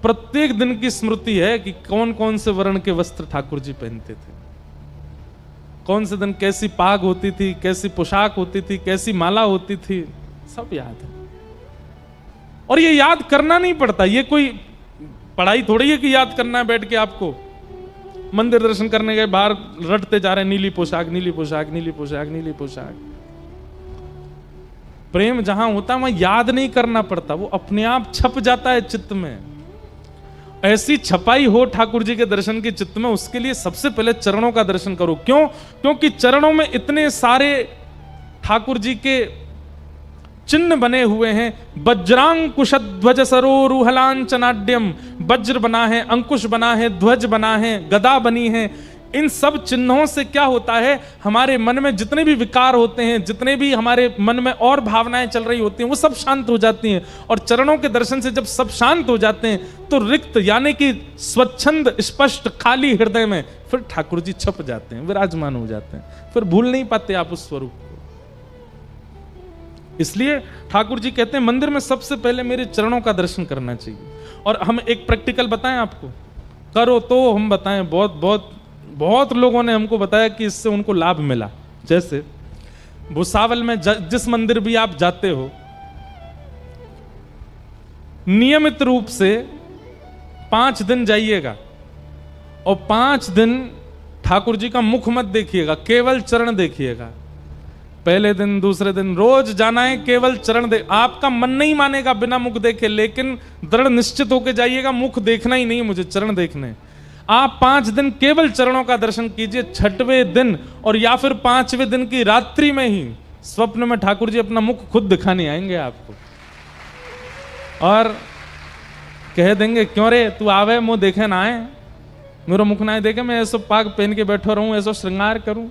प्रत्येक दिन की स्मृति है कि कौन कौन से वर्ण के वस्त्र ठाकुर जी पहनते थे, कौन से दिन कैसी पाग होती थी, कैसी पोशाक होती थी, कैसी माला होती थी, सब याद है। और ये याद करना नहीं पड़ता, ये कोई पढ़ाई थोड़ी है कि याद करना है बैठ के आपको। मंदिर दर्शन करने गए, बाहर रटते जा रहे हैं नीली पोशाक, नीली पोशाक, नीली पोशाक, नीली पोशाक। प्रेम जहां होता है वहां याद नहीं करना पड़ता, वो अपने आप छप जाता है चित्त में। ऐसी छपाई हो ठाकुर जी के दर्शन के चित्त में, उसके लिए सबसे पहले चरणों का दर्शन करो। क्यों? क्योंकि चरणों में इतने सारे ठाकुर जी के चिन्ह बने हुए हैं। वज्रांकुश ध्वज सरोरुहलांचनाड्यम, वज्र बना है, अंकुश बना है, ध्वज बना है, गदा बनी है। इन सब चिन्हों से क्या होता है, हमारे मन में जितने भी विकार होते हैं, जितने भी हमारे मन में और भावनाएं चल रही होती हैं, वो सब शांत हो जाती हैं। और चरणों के दर्शन से जब सब शांत हो जाते हैं तो रिक्त यानी कि स्वच्छंद स्पष्ट खाली हृदय में फिर ठाकुर जी छप जाते हैं, विराजमान हो जाते हैं। फिर भूल नहीं पाते आप उस स्वरूप को। इसलिए ठाकुर जी कहते हैं मंदिर में सबसे पहले मेरे चरणों का दर्शन करना चाहिए। और हम एक प्रैक्टिकल बताएं आपको, करो तो हम बताएं, बहुत लोगों ने हमको बताया कि इससे उनको लाभ मिला। जैसे भुसावल में जिस मंदिर भी आप जाते हो, नियमित रूप से 5 दिन जाइएगा और 5 दिन ठाकुर जी का मुख मत देखिएगा, केवल चरण देखिएगा। पहले दिन, दूसरे दिन, रोज जाना है, केवल चरण दे। आपका मन नहीं मानेगा बिना मुख देखे, लेकिन दृढ़ निश्चित होकर जाइएगा मुख देखना ही नहीं, मुझे चरण देखने। आप 5 दिन केवल चरणों का दर्शन कीजिए। 6वें दिन और या फिर 5वें दिन की रात्रि में ही स्वप्न में ठाकुर जी अपना मुख खुद दिखाने आएंगे आपको और कह देंगे, क्यों रे तू आवे मुंह देखे ना आए, मेरा मुख ना देखे, मैं ऐसा पाग पहन के बैठो रहूं, ऐसा श्रृंगार करूं।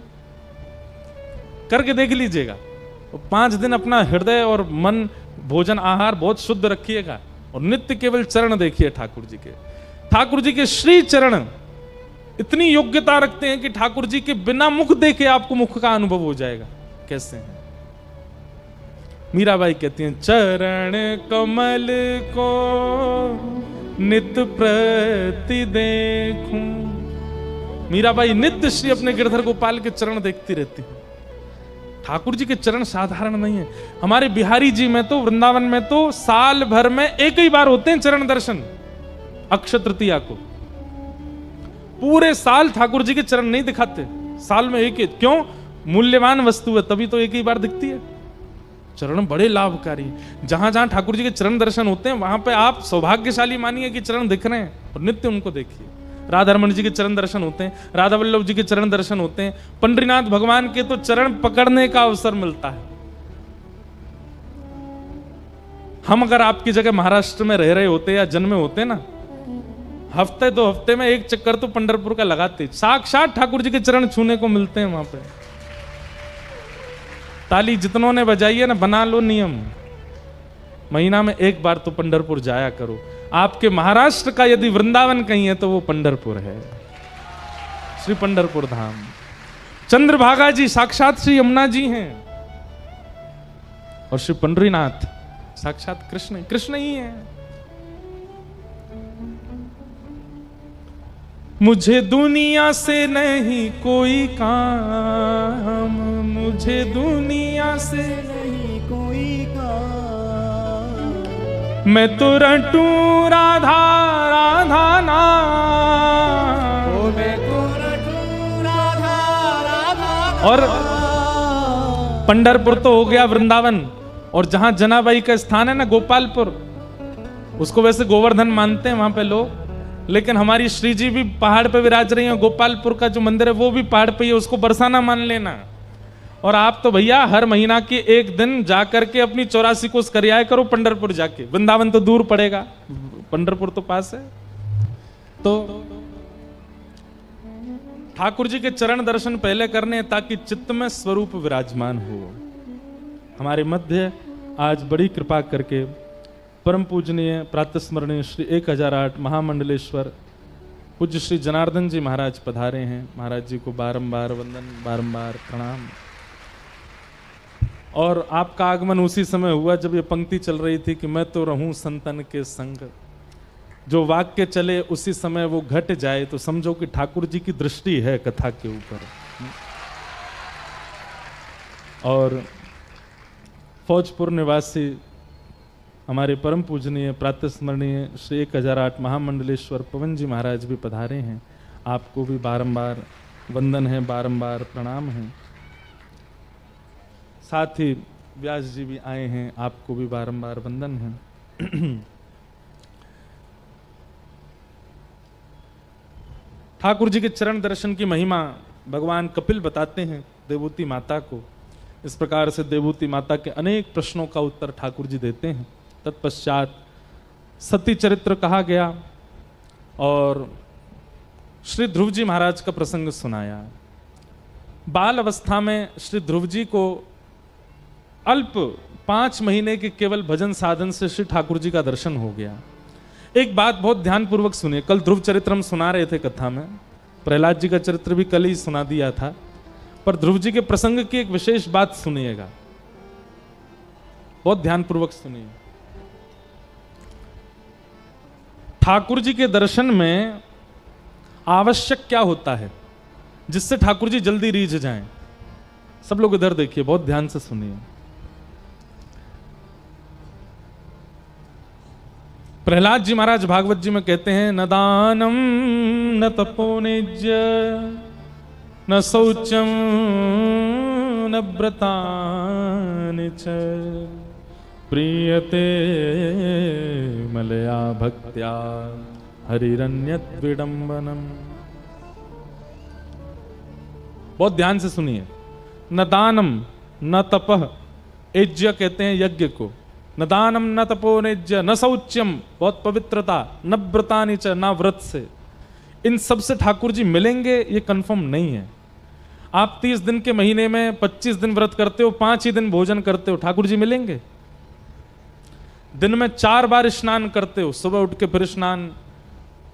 करके देख लीजिएगा। 5 दिन अपना हृदय और मन, भोजन आहार बहुत शुद्ध रखिएगा और नित्य केवल चरण देखिए ठाकुर जी के। ठाकुर जी के श्री चरण इतनी योग्यता रखते हैं कि ठाकुर जी के बिना मुख देखे आपको मुख का अनुभव हो जाएगा। कैसे हैं? मीराबाई कहती हैं, चरण कमल को नित प्रति देखूं। मीराबाई नित्य श्री अपने गिरधर गोपाल के चरण देखती रहती है। ठाकुर जी के चरण साधारण नहीं है। हमारे बिहारी जी में तो, वृंदावन में तो साल भर में एक ही बार होते हैं चरण दर्शन, अक्षय तृतीया को। पूरे साल ठाकुर जी के चरण नहीं दिखाते, साल में एक ही। क्यों? मूल्यवान वस्तु है, तभी तो एक ही बार दिखती है। चरण बड़े लाभकारी। जहां जहां ठाकुर जी के चरण दर्शन होते हैं वहां पे आप सौभाग्यशाली मानिए कि चरण दिख रहे हैं और नित्य उनको देखिए। राधारमण जी के चरण दर्शन होते हैं, राधा वल्लभ जी के चरण दर्शन होते हैं, पंडरीनाथ भगवान के तो चरण पकड़ने का अवसर मिलता है। हम अगर आपकी जगह महाराष्ट्र में रह रहे होते या जन्मे होते ना, हफ्ते 2 हफ्ते में एक चक्कर तो पंढरपुर का लगाते। साक्षात ठाकुर जी के चरण छूने को मिलते हैं वहां पे। ताली जितनों ने बजाई है ना, बना लो नियम, महीना में एक बार तो पंढरपुर जाया करो। आपके महाराष्ट्र का यदि वृंदावन कहीं है तो वो पंढरपुर है, श्री पंढरपुर धाम। चंद्रभागा जी साक्षात श्री यमुना जी हैं और श्री पंडरीनाथ साक्षात कृष्ण ही है। मुझे दुनिया से नहीं कोई काम, मुझे दुनिया से नहीं कोई काम, मैं तो रटू राधा राधा नाम, मैं तो रटू राधा राधा। और पंढरपुर तो हो गया वृंदावन, और जहां जनाबाई का स्थान है ना गोपालपुर, उसको वैसे गोवर्धन मानते हैं वहां पे लोग, लेकिन हमारी श्री जी भी पहाड़ पे विराज रही है। गोपालपुर का जो मंदिर है वो भी पहाड़ पे ही है, उसको बरसाना मान लेना। और आप तो भैया हर महीना के एक दिन जाकर के अपनी 84 कोस कर आया करो पंढरपुर जाके। वृंदावन तो दूर पड़ेगा, पंढरपुर तो पास है। तो ठाकुर जी के चरण दर्शन पहले करने ताकि चित्त में स्वरूप विराजमान हो। हमारे मध्य आज बड़ी कृपा करके परम पूजनीय प्रातस्मरणीय श्री 1008 महामंडलेश्वर पूज्य श्री जनार्दन जी महाराज पधारे हैं। महाराज जी को बारंबार वंदन, बारंबार प्रणाम। और आपका आगमन उसी समय हुआ जब ये पंक्ति चल रही थी कि मैं तो रहूं संतन के संग। जो वाक्य चले उसी समय वो घट जाए, तो समझो कि ठाकुर जी की दृष्टि है कथा के ऊपर। और फौजपुर निवासी हमारे परम पूजनीय प्रातस्मरणीय श्री 1008 महामंडलेश्वर पवन जी महाराज भी पधारे हैं। आपको भी बारंबार वंदन है, बारंबार प्रणाम है। साथ ही व्यास जी भी आए हैं, आपको भी बारंबार वंदन है। ठाकुर जी के चरण दर्शन की महिमा भगवान कपिल बताते हैं देवूति माता को। इस प्रकार से देवूति माता के अनेक प्रश्नों का उत्तर ठाकुर जी देते हैं। तत्पश्चात सती चरित्र कहा गया और श्री ध्रुव जी महाराज का प्रसंग सुनाया। बाल अवस्था में श्री ध्रुव जी को अल्प 5 महीने के केवल भजन साधन से श्री ठाकुर जी का दर्शन हो गया। एक बात बहुत ध्यानपूर्वक सुनिए। कल ध्रुव चरित्र हम सुना रहे थे कथा में, प्रहलाद जी का चरित्र भी कल ही सुना दिया था, पर ध्रुव जी के प्रसंग की एक विशेष बात सुनिएगा, बहुत ध्यानपूर्वक सुनिए। ठाकुर जी के दर्शन में आवश्यक क्या होता है जिससे ठाकुर जी जल्दी रीझ जाएं? सब लोग इधर देखिए, बहुत ध्यान से सुनिए। प्रहलाद जी महाराज भागवत जी में कहते हैं, न दानम न तपोनिज्य न शौचम न व्रतानि च प्रीयते मलया भक्त्या हरिरन्यत विडंबनम। बहुत ध्यान से सुनिए। न दानम न तपः, यज्ञ कहते हैं यज्ञ को, न दानम न तपोनिज्य न शौच्यम, बहुत पवित्रता, न व्रतानि च, न व्रत से। इन सब से ठाकुर जी मिलेंगे ये कंफर्म नहीं है। आप 30 दिन के महीने में 25 दिन व्रत करते हो, 5 ही दिन भोजन करते हो, ठाकुर जी मिलेंगे? दिन में 4 बार स्नान करते हो, सुबह उठ के फिर स्नान,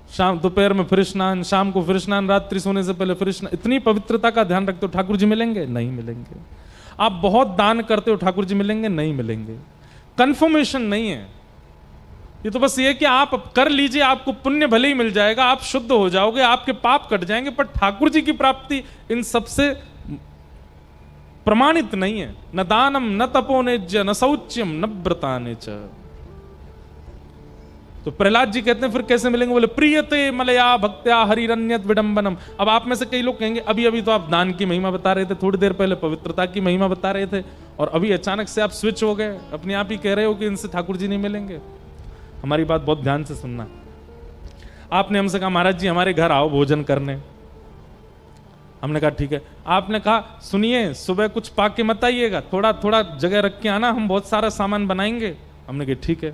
शाम दोपहर में फिर स्नान, शाम को फिर स्नान, रात्रि सोने से पहले फिर स्नान, इतनी पवित्रता का ध्यान रखते हो, ठाकुर जी मिलेंगे? नहीं मिलेंगे। आप बहुत दान करते हो, ठाकुर जी मिलेंगे? नहीं मिलेंगे। कंफर्मेशन नहीं है ये, तो बस ये कि आप कर लीजिए, आपको पुण्य भले ही मिल जाएगा, आप शुद्ध हो जाओगे, आपके पाप कट जाएंगे, पर ठाकुर जी की प्राप्ति इन सबसे प्रमाणित नहीं है। न दानम न तपोनिज्य न शौच्यम न व्रतानि च। तो प्रहलाद जी कहते हैं फिर कैसे मिलेंगे? बोले प्रीयते मलया भक्त्या हरिरन्यत विडंबनम। अब आप में से कई लोग कहेंगे अभी अभी तो आप दान की महिमा बता रहे थे, थोड़ी देर पहले पवित्रता की महिमा बता रहे थे, और अभी अचानक से आप स्विच हो गए, अपने आप ही कह रहे हो कि इनसे ठाकुर जी नहीं मिलेंगे। हमारी बात बहुत ध्यान से सुनना। आपने हमसे कहा महाराज जी हमारे घर आओ भोजन करने, हमने कहा ठीक है। आपने कहा सुनिए सुबह कुछ पाके मत आइएगा, थोड़ा थोड़ा जगह रख के आना, हम बहुत सारा सामान बनाएंगे। हमने कहा ठीक है।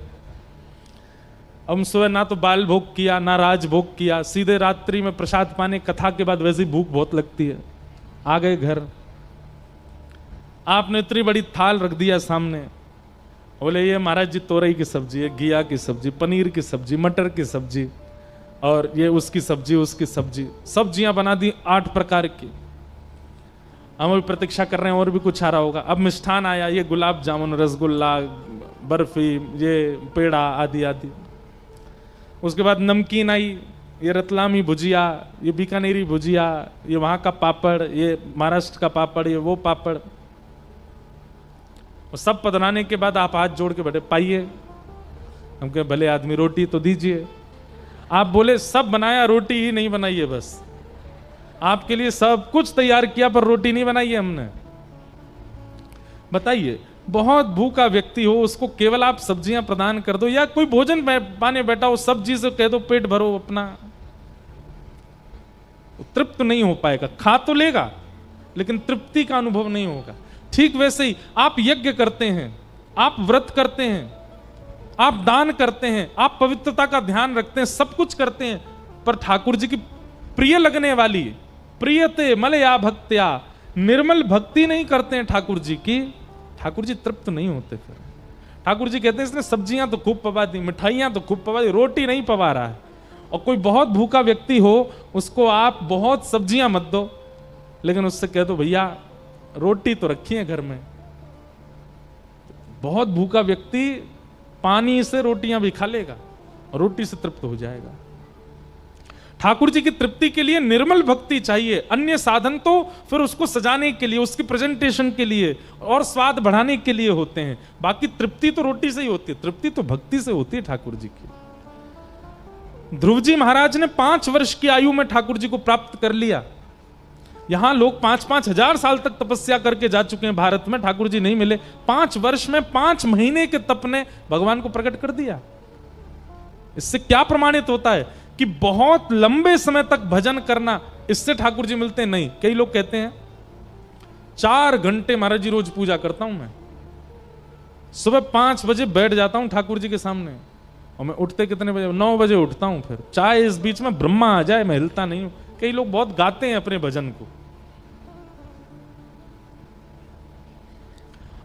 हम सुबह ना तो बाल भोग किया ना राज भोग किया, सीधे रात्रि में प्रसाद पाने, कथा के बाद वैसे ही भूख बहुत लगती है, आ गए घर। आपने इतनी बड़ी थाल रख दिया सामने, बोले ये महाराज जी तोरई की सब्जी है, घिया की सब्जी, पनीर की सब्जी, मटर की सब्जी, और ये उसकी सब्जी उसकी सब्जी, सब्जियां बना दी 8 प्रकार की। हम भी प्रतीक्षा कर रहे हैं और भी कुछ आ रहा होगा। अब मिष्ठान आया, ये गुलाब जामुन, रसगुल्ला, बर्फी, ये पेड़ा आदि आदि। उसके बाद नमकीन आई, ये रतलामी भुजिया, ये बीकानेरी भुजिया, ये वहाँ का पापड़, ये महाराष्ट्र का पापड़, ये वो पापड़। और सब पधराने के बाद आप हाथ जोड़ के बैठे, पाइए। हम कहे भले आदमी रोटी तो दीजिए। आप बोले सब बनाया, रोटी ही नहीं बनाई है, बस आपके लिए सब कुछ तैयार किया पर रोटी नहीं बनाई है हमने। बताइए, बहुत भूखा व्यक्ति हो उसको केवल आप सब्जियां प्रदान कर दो, या कोई भोजन पाने बैठा हो सब्जी से कह दो पेट भरो अपना, तृप्त नहीं हो पाएगा। खा तो लेगा लेकिन तृप्ति का अनुभव नहीं होगा। ठीक वैसे ही आप यज्ञ करते हैं, आप व्रत करते हैं, आप दान करते हैं, आप पवित्रता का ध्यान रखते हैं, सब कुछ करते हैं, पर ठाकुर जी की प्रिय लगने वाली प्रियते मलया भक्त्या निर्मल भक्ति नहीं करते हैं ठाकुर जी की, ठाकुर जी तृप्त नहीं होते। फिर ठाकुर जी कहते हैं इसने सब्जियां तो खूब पवा दी, मिठाइयां तो खूब पवा दी, रोटी नहीं पवा रहा है। और कोई बहुत भूखा व्यक्ति हो उसको आप बहुत सब्जियां मत दो, लेकिन उससे कह दो भैया रोटी तो रखी है घर में। बहुत भूखा व्यक्ति पानी से रोटियां भी खा लेगा, रोटी से तृप्त हो जाएगा। ठाकुर जी की तृप्ति के लिए निर्मल भक्ति चाहिए, अन्य साधन तो फिर उसको सजाने के लिए, उसकी प्रेजेंटेशन के लिए और स्वाद बढ़ाने के लिए होते हैं। बाकी तृप्ति तो रोटी से ही होती है, तृप्ति तो भक्ति से होती है ठाकुर जी की। ध्रुव जी महाराज ने 5 वर्ष की आयु में ठाकुर जी को प्राप्त कर लिया। यहां लोग 5-5 हजार साल तक तपस्या करके जा चुके हैं, भारत में ठाकुर जी नहीं मिले। 5 वर्ष में 5 महीने के तप ने भगवान को प्रकट कर दिया। इससे क्या प्रमाणित होता है कि बहुत लंबे समय तक भजन करना, इससे ठाकुर जी मिलते नहीं। कई लोग कहते हैं 4 घंटे महाराज जी रोज पूजा करता हूं मैं, सुबह 5 बजे बैठ जाता हूं ठाकुर जी के सामने, और मैं उठते कितने बजे? 9 बजे उठता हूं, फिर चाहे इस बीच में ब्रह्मा आ जाए मैं हिलता नहीं हूं। कई लोग बहुत गाते हैं अपने भजन को।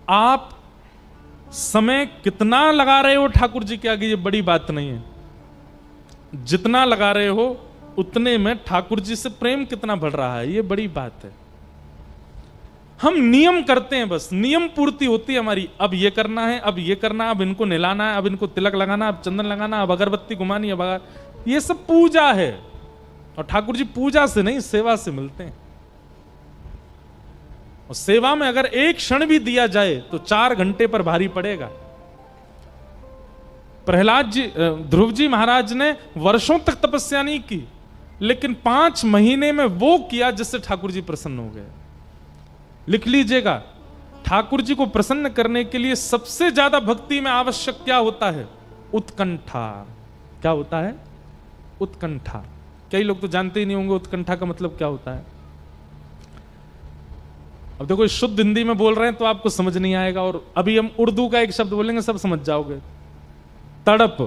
आप समय कितना लगा रहे हो ठाकुर जी के आगे, ये बड़ी बात नहीं है। जितना लगा रहे हो उतने में ठाकुर जी से प्रेम कितना बढ़ रहा है, ये बड़ी बात है। हम नियम करते हैं, बस नियम पूर्ति होती है हमारी। अब ये करना है, अब ये करना है, अब इनको नहलाना है, अब इनको तिलक लगाना, अब चंदन लगाना, अब अगरबत्ती घुमानी, अब ये सब पूजा है। और ठाकुर जी पूजा से नहीं, सेवा से मिलते हैं। और सेवा में अगर एक क्षण भी दिया जाए तो 4 घंटे पर भारी पड़ेगा। प्रहलाद जी, ध्रुव जी महाराज ने वर्षों तक तपस्या नहीं की, लेकिन 5 महीने में वो किया जिससे ठाकुर जी प्रसन्न हो गए। लिख लीजिएगा, ठाकुर जी को प्रसन्न करने के लिए सबसे ज्यादा भक्ति में आवश्यक क्या होता है? उत्कंठा। क्या होता है? उत्कंठा। कई लोग तो जानते ही नहीं होंगे उत्कंठा का मतलब क्या होता है। अब देखो, शुद्ध हिंदी में बोल रहे हैं तो आपको समझ नहीं आएगा, और अभी हम उर्दू का एक शब्द बोलेंगे सब समझ जाओगे। तड़प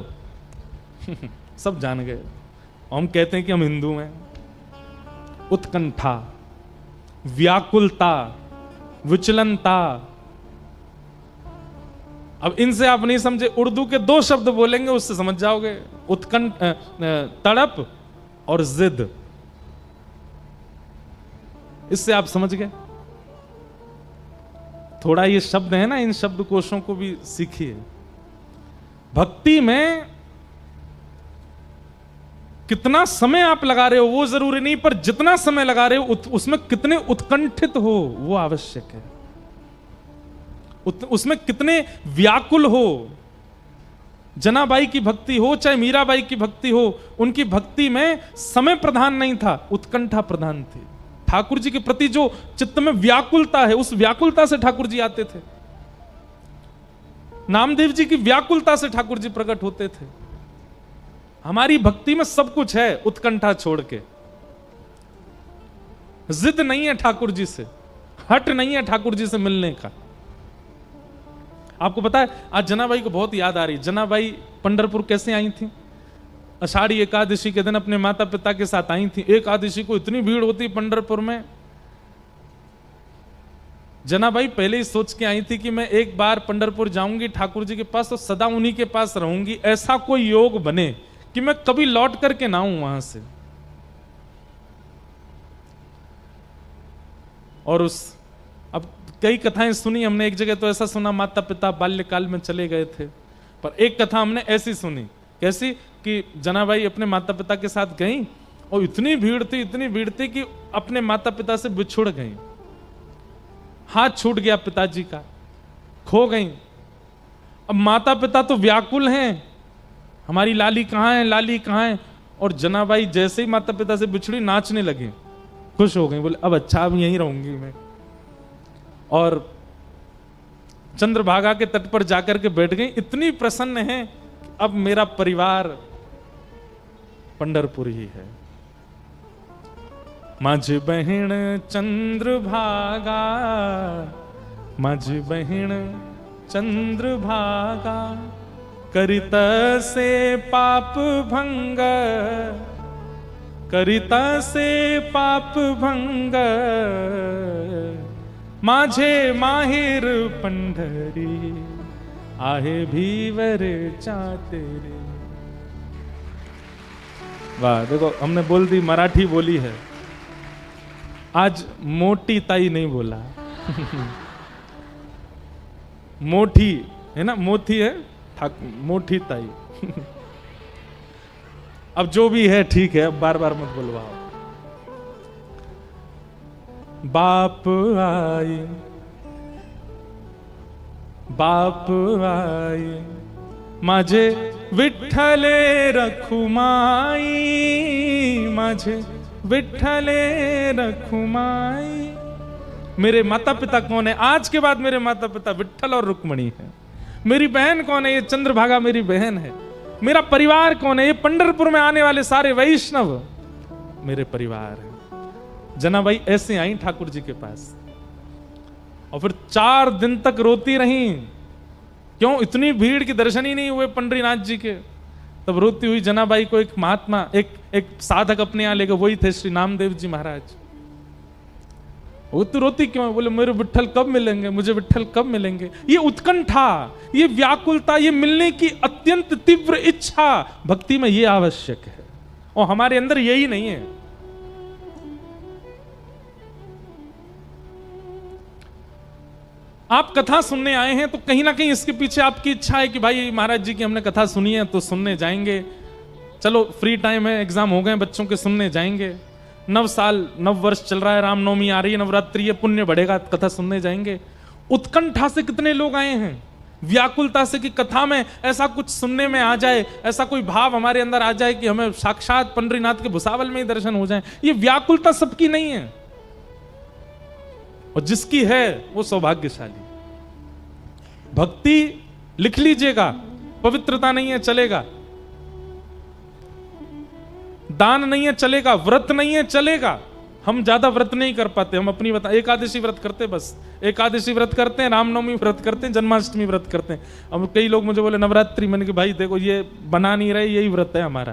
सब जान गए। हम कहते हैं कि हम हिंदू हैं। उत्कंठा, व्याकुलता, विचलनता। अब इनसे आप नहीं समझे, उर्दू के 2 शब्द बोलेंगे उससे समझ जाओगे। उत्कंठ, तड़प और जिद, इससे आप समझ गए। थोड़ा ये शब्द है ना, इन शब्दकोशों को भी सीखिए। भक्ति में कितना समय आप लगा रहे हो वो जरूरी नहीं, पर जितना समय लगा रहे हो उसमें कितने उत्कंठित हो वो आवश्यक है। उसमें कितने व्याकुल हो। जनाबाई की भक्ति हो चाहे मीराबाई की भक्ति हो, उनकी भक्ति में समय प्रधान नहीं था, उत्कंठा प्रधान थी। ठाकुर जी के प्रति जो चित्त में व्याकुलता है, उस व्याकुलता से ठाकुर जी आते थे। नामदेव जी की व्याकुलता से ठाकुर जी प्रकट होते थे। हमारी भक्ति में सब कुछ है, उत्कंठा छोड़ के। जिद नहीं है ठाकुर जी से, हट नहीं है ठाकुर जी से मिलने का। आपको पता है, आज जनाबाई को बहुत याद आ रही। जनाबाई पंढरपुर कैसे आई थी? आषाढ़ी एकादशी के दिन अपने माता पिता के साथ आई थी। एकादशी को इतनी भीड़ होती पंढरपुर में। जनाबाई पहले ही सोच के आई थी कि मैं एक बार पंढरपुर जाऊंगी ठाकुर जी के पास, तो सदा उन्हीं के पास रहूंगी। ऐसा कोई योग बने कि मैं कभी लौट करके ना आऊं वहां से। और अब कई कथाएं सुनी हमने। एक जगह तो ऐसा सुना माता पिता बाल्यकाल में चले गए थे, पर एक कथा हमने ऐसी सुनी। कैसी? कि जनाबाई अपने माता पिता के साथ गई और इतनी भीड़ थी कि अपने माता पिता से बिछुड़ गई। हाथ छूट गया पिताजी का, खो गई। अब माता पिता तो व्याकुल हैं, हमारी लाली कहाँ है, लाली कहाँ है। और जनाबाई जैसे ही माता पिता से बिछड़ी नाचने लगी, खुश हो गई, बोले अब अच्छा, अब यहीं रहूंगी मैं। और चंद्रभागा के तट पर जाकर के बैठ गई। इतनी प्रसन्न है, अब मेरा परिवार पंढरपुर ही है। माझ बहिण चंद्रभागा, माझ बहिण चंद्रभागा, करित से पाप भंग, करित से पाप भंग, माझे माहिर पंढरी, आहे भीवर चातेरे। वाह, देखो हमने बोल दी, मराठी बोली है। आज मोटी ताई नहीं बोला मोठी है ना, मोती है, मोठी ताई अब जो भी है ठीक है, अब बार बार मत बुलवाओ। बाप आए, बाप आए, माझे विठ्ठले रखुमाई, माझे विठ्ठले रखुमाई। मेरे माता पिता कौन है? आज के बाद मेरे माता पिता विठ्ठल और रुक्मणी है। मेरी बहन कौन है? ये चंद्रभागा मेरी बहन है। मेरा परिवार कौन है? ये पंढरपुर में आने वाले सारे वैष्णव मेरे परिवार है। जनाबाई ऐसे आई ठाकुर जी के पास और फिर 4 दिन तक रोती रही। क्यों? इतनी भीड़ की दर्शन ही नहीं हुए पंडरीनाथ जी के। तब रोती हुई जनाबाई को एक महात्मा, एक साधक अपने यहां ले गए, वही थे श्री नामदेव जी महाराज। वो तो रोती क्यों है? बोले मेरे विठ्ठल कब मिलेंगे, मुझे विठ्ठल कब मिलेंगे। ये उत्कंठा, ये व्याकुलता, ये मिलने की अत्यंत तीव्र इच्छा भक्ति में ये आवश्यक है, और हमारे अंदर यही नहीं है। आप कथा सुनने आए हैं तो कहीं ना कहीं इसके पीछे आपकी इच्छा है कि भाई महाराज जी की हमने कथा सुनी है तो सुनने जाएंगे। चलो फ्री टाइम है, एग्जाम हो गए बच्चों के, सुनने जाएंगे। नव वर्ष चल रहा है, रामनवमी आ रही है, नवरात्रि है, पुण्य बढ़ेगा, कथा सुनने जाएंगे। उत्कंठा से कितने लोग आए हैं, व्याकुलता से कि कथा में ऐसा कुछ सुनने में आ जाए, ऐसा कोई भाव हमारे अंदर आ जाए कि हमें साक्षात पंडरीनाथ के भुसावल में ही दर्शन हो जाए। ये व्याकुलता सबकी नहीं है, और जिसकी है वो सौभाग्यशाली। भक्ति लिख लीजिएगा, पवित्रता नहीं है चलेगा, दान नहीं है चलेगा, व्रत नहीं है चलेगा। हम ज्यादा व्रत नहीं कर पाते, हम अपनी एकादशी व्रत करते, बस एकादशी व्रत करते हैं, रामनवमी व्रत करते हैं, जन्माष्टमी व्रत करते हैं। अब कई लोग मुझे बोले नवरात्रि, मैंने कि भाई देखो ये बना नहीं रहे, यही व्रत है हमारा।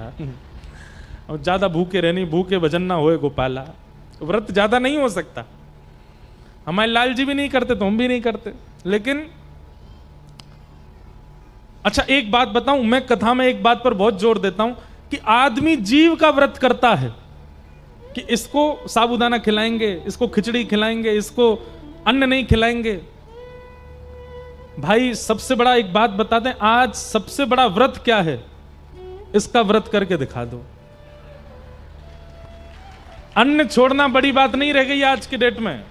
और ज्यादा भूखे रहनी, भूखे भजन ना होए गोपाला, व्रत ज्यादा नहीं हो सकता। हमारे लाल जी भी नहीं करते तो हम भी नहीं करते। लेकिन अच्छा एक बात बताऊं, मैं कथा में एक बात पर बहुत जोर देता हूं कि आदमी जीव का व्रत करता है कि इसको साबूदाना खिलाएंगे, इसको खिचड़ी खिलाएंगे, इसको अन्न नहीं खिलाएंगे। भाई सबसे बड़ा एक बात बता दें, आज सबसे बड़ा व्रत क्या है, इसका व्रत करके दिखा दो। अन्न छोड़ना बड़ी बात नहीं रह गई आज के डेट में।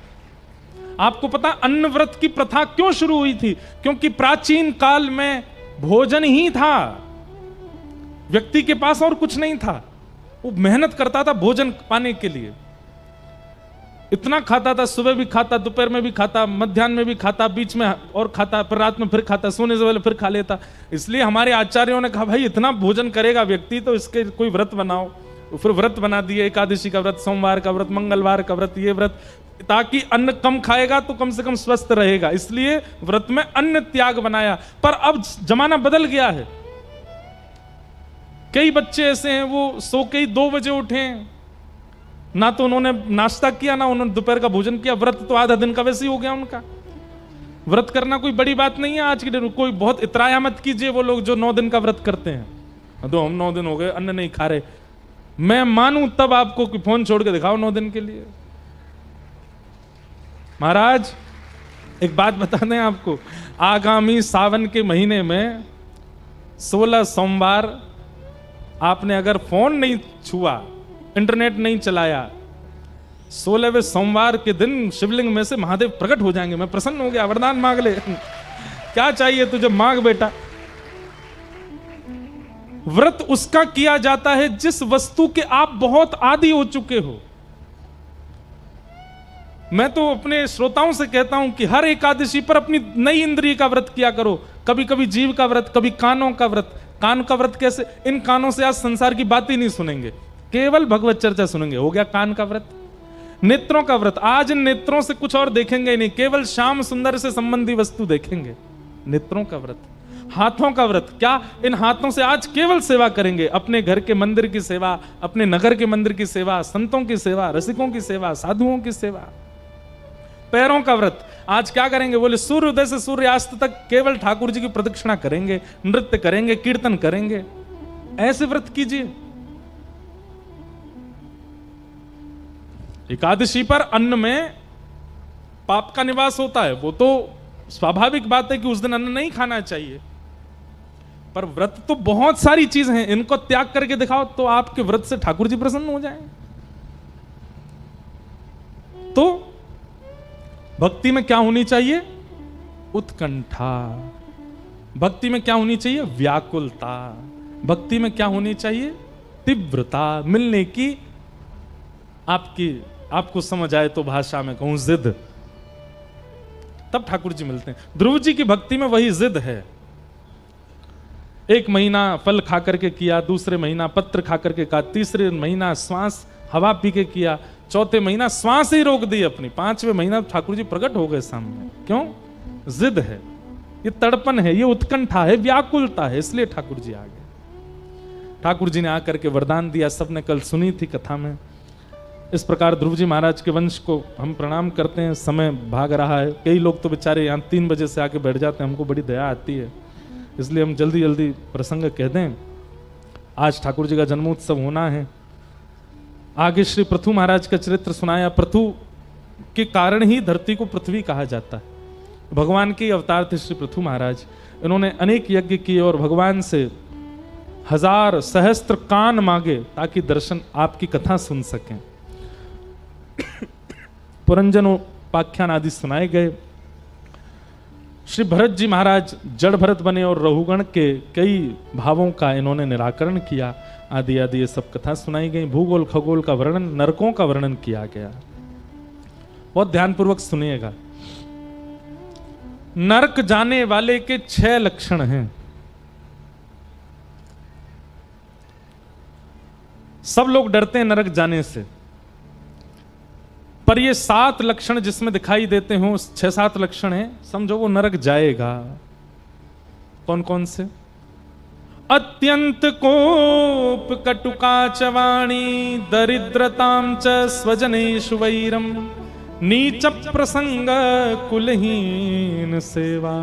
आपको पता अन्न व्रत की प्रथा क्यों शुरू हुई थी? क्योंकि प्राचीन काल में भोजन ही था, व्यक्ति के पास और कुछ नहीं था। वो मेहनत करता था भोजन पाने के लिए, इतना खाता था, सुबह भी खाता, दोपहर में भी खाता, मध्याह्न में भी खाता, बीच में और खाता, फिर रात में फिर खाता, सोने से पहले फिर खा लेता। इसलिए हमारे आचार्यों ने कहा भाई इतना भोजन करेगा व्यक्ति तो इसके कोई व्रत बनाओ। फिर व्रत बना दिए, एकादशी का व्रत, सोमवार का व्रत, मंगलवार का व्रत, ये व्रत, ताकि अन्न कम खाएगा तो कम से कम स्वस्थ रहेगा। इसलिए व्रत में अन्न त्याग बनाया। पर अब जमाना बदल गया है। कई बच्चे ऐसे हैं वो सो के ही 2 बजे उठे, ना तो उन्होंने नाश्ता किया, ना उन्होंने दोपहर का भोजन किया। व्रत तो आधा दिन का वैसे ही हो गया उनका। व्रत करना कोई बड़ी बात नहीं है आज के दिन। कोई बहुत इतराया मत कीजिए वो लोग जो 9 दिन का व्रत करते हैं। तो हम 9 दिन हो गए अन्न नहीं खा रहे, मैं मानूं तब आपको फोन छोड़ के दिखाओ 9 दिन के लिए। महाराज एक बात बता दें आपको, आगामी सावन के महीने में 16 सोमवार आपने अगर फोन नहीं छुआ, इंटरनेट नहीं चलाया, 16वें सोमवार के दिन शिवलिंग में से महादेव प्रकट हो जाएंगे। मैं प्रसन्न हो गया, वरदान मांग ले। क्या चाहिए तुझे, मांग बेटा। व्रत उसका किया जाता है जिस वस्तु के आप बहुत आदी हो चुके हो। मैं तो अपने श्रोताओं से कहता हूं कि हर एकादशी पर अपनी नई इंद्रिय का व्रत किया करो। कभी कभी जीव का व्रत, कभी कानों का व्रत। कान का व्रत कैसे? इन कानों से आज संसार की बात ही नहीं सुनेंगे, केवल भगवत चर्चा सुनेंगे, हो गया कान का व्रत। नेत्रों का व्रत, आज इन नेत्रों से कुछ और देखेंगे ही नहीं, केवल श्याम सुंदर से संबंधी वस्तु देखेंगे, नेत्रों का व्रत। हाथों का व्रत, क्या इन हाथों से आज केवल सेवा करेंगे, अपने घर के मंदिर की सेवा, अपने नगर के मंदिर की सेवा, संतों की सेवा, रसिकों की सेवा, साधुओं की सेवा। पैरों का व्रत, आज क्या करेंगे? बोले सूर्योदय से सूर्यास्त तक केवल ठाकुर जी की प्रदक्षिणा करेंगे, नृत्य करेंगे, कीर्तन करेंगे। ऐसे व्रत कीजिए। एकादशी पर अन्न में पाप का निवास होता है, वो तो स्वाभाविक बात है कि उस दिन अन्न नहीं खाना चाहिए। पर व्रत तो बहुत सारी चीज हैं, इनको त्याग करके दिखाओ तो आपके व्रत से ठाकुर जी प्रसन्न हो जाएं। तो भक्ति में क्या होनी चाहिए? उत्कंठा। भक्ति में क्या होनी चाहिए? व्याकुलता। भक्ति में क्या होनी चाहिए? तीव्रता, मिलने की, आपको समझ आए तो भाषा में कहूं जिद। तब ठाकुर जी मिलते हैं। ध्रुव जी की भक्ति में वही जिद है। एक महीना फल खा करके किया, दूसरे महीना पत्र खा करके किया, तीसरे महीना श्वास हवा पी के किया, चौथे महीना श्वास ही रोक दी अपनी, पांचवें महीना ठाकुर जी प्रकट हो गए सामने। क्यों? जिद है, ये तड़पन है, ये उत्कंठा है, व्याकुलता है, इसलिए ठाकुर जी आ गए। ठाकुर जी ने आकर के वरदान दिया, सबने कल सुनी थी कथा में। इस प्रकार ध्रुव जी महाराज के वंश को हम प्रणाम करते हैं। समय भाग रहा है, कई लोग तो बेचारे यहाँ 3 बजे से आके बैठ जाते हैं, हमको बड़ी दया आती है, इसलिए हम जल्दी जल्दी प्रसंग कह दें। आज ठाकुर जी का जन्मोत्सव होना है। आगे श्री पृथु महाराज का चरित्र सुनाया। पृथु के कारण ही धरती को पृथ्वी कहा जाता है। भगवान के अवतार थे श्री पृथु महाराज। इन्होंने अनेक यज्ञ किए और भगवान से 1000 सहस्त्र कान मांगे ताकि दर्शन, आपकी कथा सुन सकें। पुरंजनोपाख्यान आदि सुनाए गए। श्री भरत जी महाराज जड़ भरत बने और रहुगण के कई भावों का इन्होंने निराकरण किया। आदि आदि ये सब कथा सुनाई गई। भूगोल खगोल का वर्णन, नरकों का वर्णन किया गया। बहुत ध्यानपूर्वक सुनिएगा। नरक जाने वाले के 6 लक्षण हैं। सब लोग डरते हैं नरक जाने से, पर ये 7 लक्षण जिसमें दिखाई देते हो, 6-7 लक्षण हैं, समझो वो नरक जाएगा। कौन कौन से? अत्यंत कोप कटुका च वाणी, दरिद्रतां च स्वजनेषु वैरम, नीच प्रसंग कुलहीन सेवा,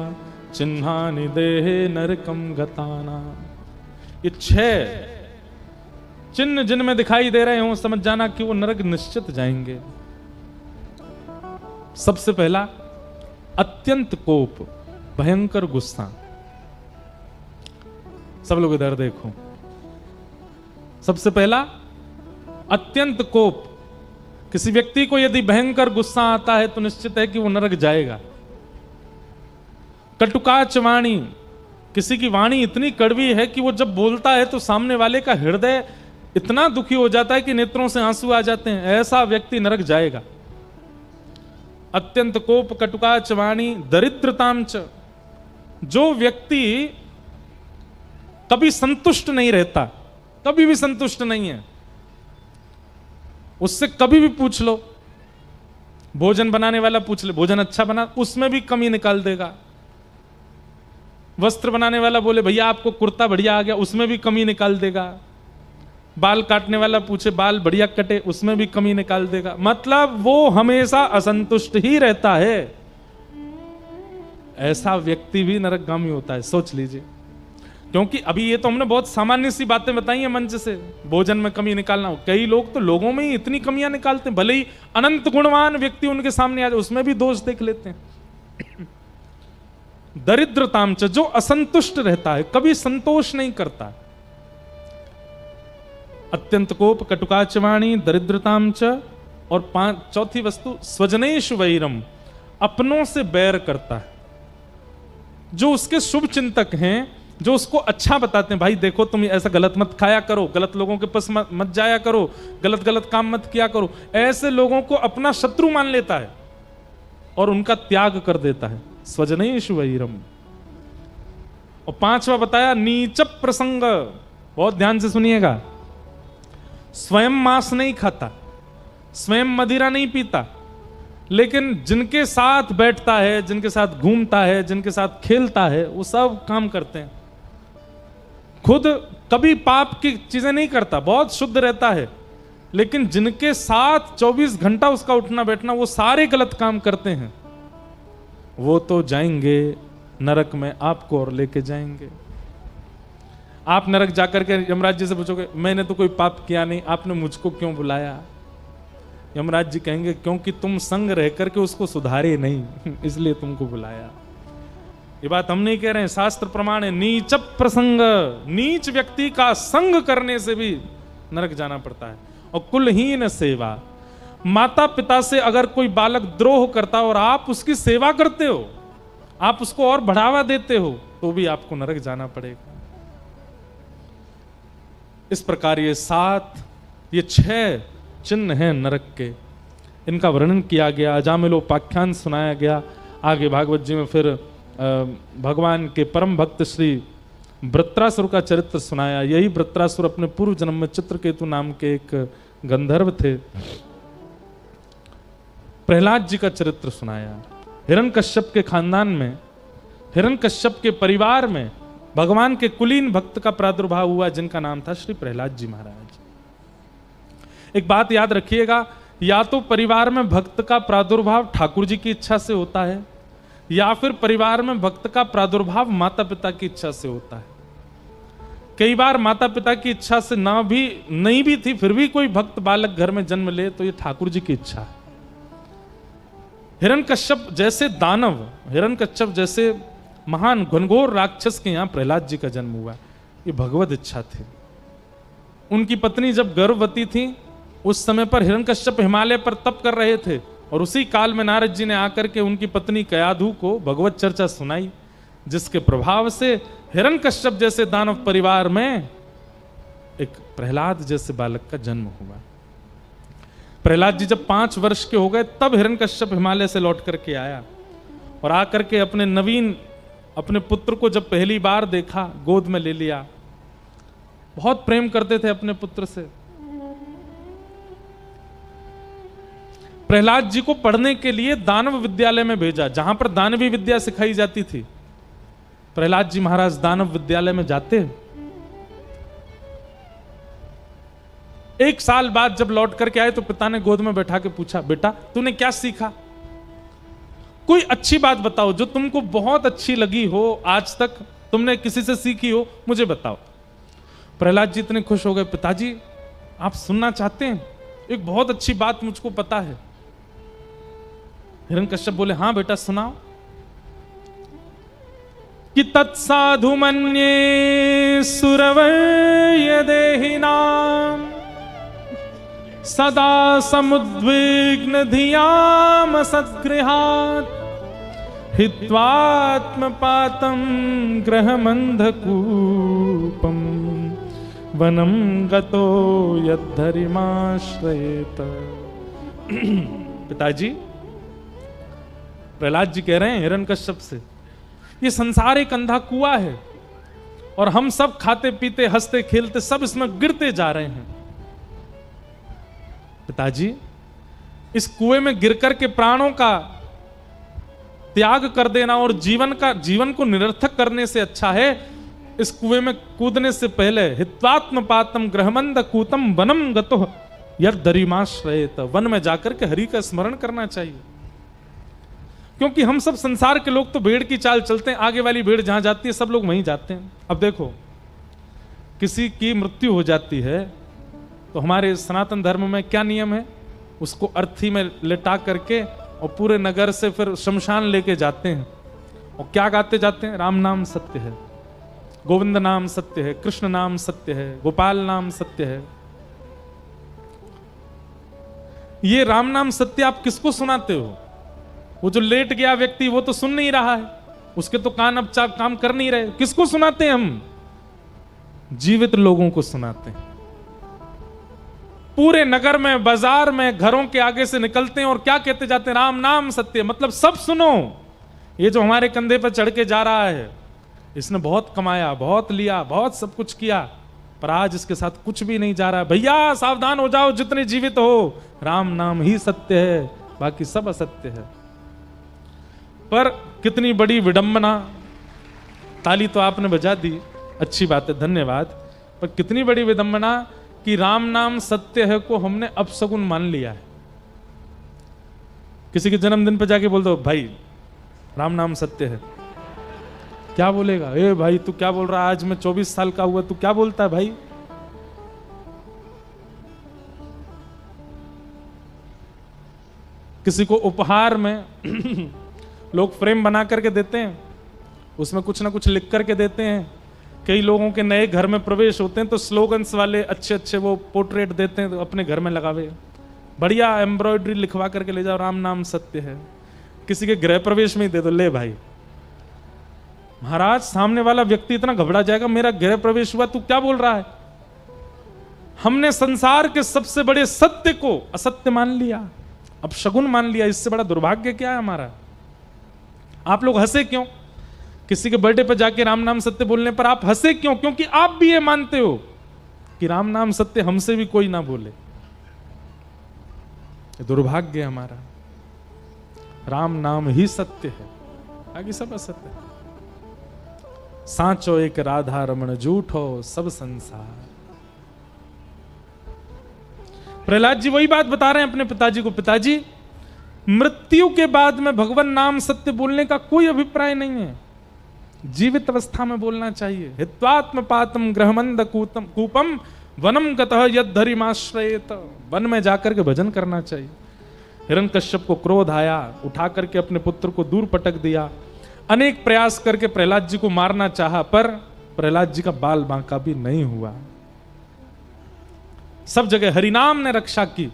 चिन्हानि देहे नरकम गताना। ये 6 चिन्ह जिनमें दिखाई दे रहे हो, समझ जाना कि वो नरक निश्चित जाएंगे। सबसे पहला, अत्यंत कोप, भयंकर गुस्सा। सब लोग इधर देखो। सबसे पहला, अत्यंत कोप। किसी व्यक्ति को यदि भयंकर गुस्सा आता है तो निश्चित है कि वो नरक जाएगा। कटुकाच वाणी, किसी की वाणी इतनी कड़वी है कि वो जब बोलता है तो सामने वाले का हृदय इतना दुखी हो जाता है कि नेत्रों से आंसू आ जाते हैं। ऐसा व्यक्ति नरक जाएगा। अत्यंत कोप कटुकाच वाणी, दरिद्रताम च, जो व्यक्ति कभी संतुष्ट नहीं रहता, कभी भी संतुष्ट नहीं है, उससे कभी भी पूछ लो, भोजन बनाने वाला पूछ ले, भोजन अच्छा बना, उसमें भी कमी निकाल देगा। वस्त्र बनाने वाला बोले भैया आपको कुर्ता बढ़िया आ गया, उसमें भी कमी निकाल देगा। बाल काटने वाला पूछे बाल बढ़िया कटे, उसमें भी कमी निकाल देगा। मतलब वो हमेशा असंतुष्ट ही रहता है। ऐसा व्यक्ति भी नरकगामी होता है, सोच लीजिए। क्योंकि अभी ये तो हमने बहुत सामान्य सी बातें बताई हैं मंच से, भोजन में कमी निकालना हो। कई लोग तो लोगों में ही इतनी कमियां निकालते हैं, भले ही अनंत गुणवान व्यक्ति उनके सामने आ जाए, उसमें भी दोष देख लेते हैं। दरिद्रताम च, जो असंतुष्ट रहता है, कभी संतोष नहीं करता। अत्यंत कोप कटुकाच वाणी, दरिद्रताम च, और 4थी वस्तु स्वजनेषु वैरम, अपनों से बैर करता है। जो उसके शुभ चिंतक हैं, जो उसको अच्छा बताते हैं, भाई देखो तुम ऐसा गलत मत खाया करो, गलत लोगों के पास मत जाया करो, गलत गलत काम मत किया करो, ऐसे लोगों को अपना शत्रु मान लेता है और उनका त्याग कर देता है। स्वजनेषु वैरम। और 5वां बताया नीच प्रसंग। बहुत ध्यान से सुनिएगा। स्वयं मांस नहीं खाता, स्वयं मदिरा नहीं पीता, लेकिन जिनके साथ बैठता है, जिनके साथ घूमता है, जिनके साथ खेलता है, वो सब काम करते हैं। खुद कभी पाप की चीजें नहीं करता, बहुत शुद्ध रहता है, लेकिन जिनके साथ 24 घंटा उसका उठना बैठना, वो सारे गलत काम करते हैं। वो तो जाएंगे नरक में, आपको और लेके जाएंगे। आप नरक जाकर के यमराज जी से पूछोगे मैंने तो कोई पाप किया नहीं, आपने मुझको क्यों बुलाया? यमराज जी कहेंगे क्योंकि तुम संग रह करके उसको सुधारे नहीं, इसलिए तुमको बुलाया। ये बात हम नहीं कह रहे हैं, शास्त्र प्रमाण है। नीच प्रसंग, नीच व्यक्ति का संग करने से भी नरक जाना पड़ता है। और कुलहीन सेवा, माता पिता से अगर कोई बालक द्रोह करता और आप उसकी सेवा करते हो, आप उसको और बढ़ावा देते हो, तो भी आपको नरक जाना पड़ेगा। इस प्रकार ये 6 चिन्ह हैं नरक के, इनका वर्णन किया गया, अजामिलोपाख्यान सुनाया गया। आगे भागवत जी में फिर भगवान के परम भक्त श्री वृत्रासुर का चरित्र सुनाया। यही वृत्रासुर अपने पूर्व जन्म में चित्रकेतु नाम के एक गंधर्व थे। प्रहलाद जी का चरित्र सुनाया। हिरण्यकश्यप के खानदान में, हिरण्यकश्यप के परिवार में भगवान के कुलीन भक्त का प्रादुर्भाव हुआ, जिनका नाम था श्री प्रहलाद जी महाराज। एक बात याद रखिएगा, या तो परिवार में भक्त का प्रादुर्भाव ठाकुर जी की इच्छा से होता है, या फिर परिवार में भक्त का प्रादुर्भाव माता पिता की इच्छा से होता है। कई बार माता पिता की इच्छा से नहीं भी थी, फिर भी कोई भक्त बालक घर में जन्म ले तो ये ठाकुर जी की इच्छा है। हिरण्यकश्यप जैसे दानव, हिरण्यकश्यप जैसे महान घनघोर राक्षस के यहां प्रहलाद जी का जन्म हुआ, ये भगवत इच्छा थी। उनकी पत्नी जब गर्भवती थी, उस समय पर हिरण्यकश्यप हिमालय पर तप कर रहे थे, और उसी काल में नारद जी ने आकर के उनकी पत्नी कयाधु को भगवत चर्चा सुनाई, जिसके प्रभाव से हिरण्यकश्यप जैसे दानव परिवार में एक प्रहलाद जैसे बालक का जन्म हुआ। प्रहलाद जी जब 5 वर्ष के हो गए, तब हिरण्यकश्यप हिमालय से लौट करके आया, और आकर के अपने पुत्र को जब पहली बार देखा, गोद में ले लिया। बहुत प्रेम करते थे अपने पुत्र से। प्रहलाद जी को पढ़ने के लिए दानव विद्यालय में भेजा, जहां पर दानवी विद्या सिखाई जाती थी। प्रहलाद जी महाराज दानव विद्यालय में जाते। 1 साल बाद जब लौट करके आए तो पिता ने गोद में बैठा के पूछा, बेटा तूने क्या सीखा? कोई अच्छी बात बताओ जो तुमको बहुत अच्छी लगी हो, आज तक तुमने किसी से सीखी हो, मुझे बताओ। प्रहलाद जी इतने खुश हो गए, पिताजी आप सुनना चाहते हैं? एक बहुत अच्छी बात मुझको पता है। हिरण्यकश्यप बोले, हाँ बेटा सुनाओ। कि तत्साधु मन्ये सुरवय देहिनाम सदा समुद्विग्न धियाम सद्गृहात् हित्वात्मपातं ग्रहमन्धकूपं वनं गतो यद्धरिमाश्रयेत। पिताजी, प्रहलाद जी कह रहे हैं हिरण्यकश्यप से, ये संसार एक अंधा कुआं है और हम सब खाते पीते हंसते खेलते सब इसमें गिरते जा रहे हैं। पिताजी, इस कुएं में गिरकर के प्राणों का त्याग कर देना और जीवन को निरर्थक करने से अच्छा है इस कुएं में कूदने से पहले हित्वात्मपातम ग्रहमंधकूतम वनम गतो यद्धरिमाश्रयेत, वन में जाकर के हरि का स्मरण करना चाहिए। क्योंकि हम सब संसार के लोग तो भेड़ की चाल चलते हैं, आगे वाली भेड़ जहां जाती है सब लोग वहीं जाते हैं। अब देखो, किसी की मृत्यु हो जाती है तो हमारे सनातन धर्म में क्या नियम है? उसको अर्थी में लेटा करके और पूरे नगर से फिर शमशान लेके जाते हैं, और क्या गाते जाते हैं? राम नाम सत्य है, गोविंद नाम सत्य है, कृष्ण नाम सत्य है, गोपाल नाम सत्य है। ये राम नाम सत्य आप किसको सुनाते हो? वो जो लेट गया व्यक्ति वो तो सुन नहीं रहा है, उसके तो कान अब काम कर नहीं रहे। किसको सुनाते हैं हम? जीवित लोगों को सुनाते हैं। पूरे नगर में, बाजार में, घरों के आगे से निकलते हैं और क्या कहते जाते हैं? राम नाम सत्य। मतलब सब सुनो, ये जो हमारे कंधे पर चढ़ के जा रहा है, इसने बहुत कमाया, बहुत लिया, बहुत सब कुछ किया, पर आज इसके साथ कुछ भी नहीं जा रहा। भैया सावधान हो जाओ, जितने जीवित हो, राम नाम ही सत्य है, बाकी सब असत्य है। पर कितनी बड़ी विडंबना। ताली तो आपने बजा दी, अच्छी बात है, धन्यवाद। पर कितनी बड़ी विडंबना कि राम नाम सत्य है को हमने अपशगुन मान लिया है। किसी के जन्मदिन पे जाके बोल दो, भाई राम नाम सत्य है, क्या बोलेगा? ए भाई तू क्या बोल रहा है? आज मैं 24 साल का हुआ, तू क्या बोलता है भाई? किसी को उपहार में लोग फ्रेम बना करके देते हैं, उसमें कुछ ना कुछ लिख करके देते हैं। कई लोगों के नए घर में प्रवेश होते हैं तो स्लोगन्स वाले अच्छे अच्छे वो पोर्ट्रेट देते हैं, तो अपने घर में लगावे, बढ़िया एम्ब्रॉयडरी लिखवा करके ले जाओ, राम नाम सत्य है। किसी के गृह प्रवेश में ही दे दो, ले भाई। महाराज सामने वाला व्यक्ति इतना घबरा जाएगा, मेरा गृह प्रवेश हुआ, तू क्या बोल रहा है? हमने संसार के सबसे बड़े सत्य को असत्य मान लिया, अब शगुन मान लिया। इससे बड़ा दुर्भाग्य क्या है हमारा? आप लोग हंसे क्यों? किसी के बर्थडे पर जाके राम नाम सत्य बोलने पर आप हंसे क्यों? क्योंकि आप भी ये मानते हो कि राम नाम सत्य हमसे भी कोई ना बोले। दुर्भाग्य है हमारा। राम नाम ही सत्य है, आगे सब असत्य है। सांचो एक राधा रमण झूठो सब संसार। प्रहलाद जी वही बात बता रहे हैं अपने पिताजी को, पिताजी मृत्यु के बाद में भगवान नाम सत्य बोलने का कोई अभिप्राय नहीं है, जीवित अवस्था में बोलना चाहिए। हित्वात्म पातम ग्रहमंद कूपम वनम गतः यद्धरिमाश्रयेत। वन में जाकर के भजन करना चाहिए। हिरण्यकश्यप को क्रोध आया, उठा करके अपने पुत्र को दूर पटक दिया। अनेक प्रयास करके प्रहलाद जी को मारना चाहा, पर प्रहलाद जी का बाल बांका भी नहीं हुआ। सब जगह हरिनाम ने रक्षा की।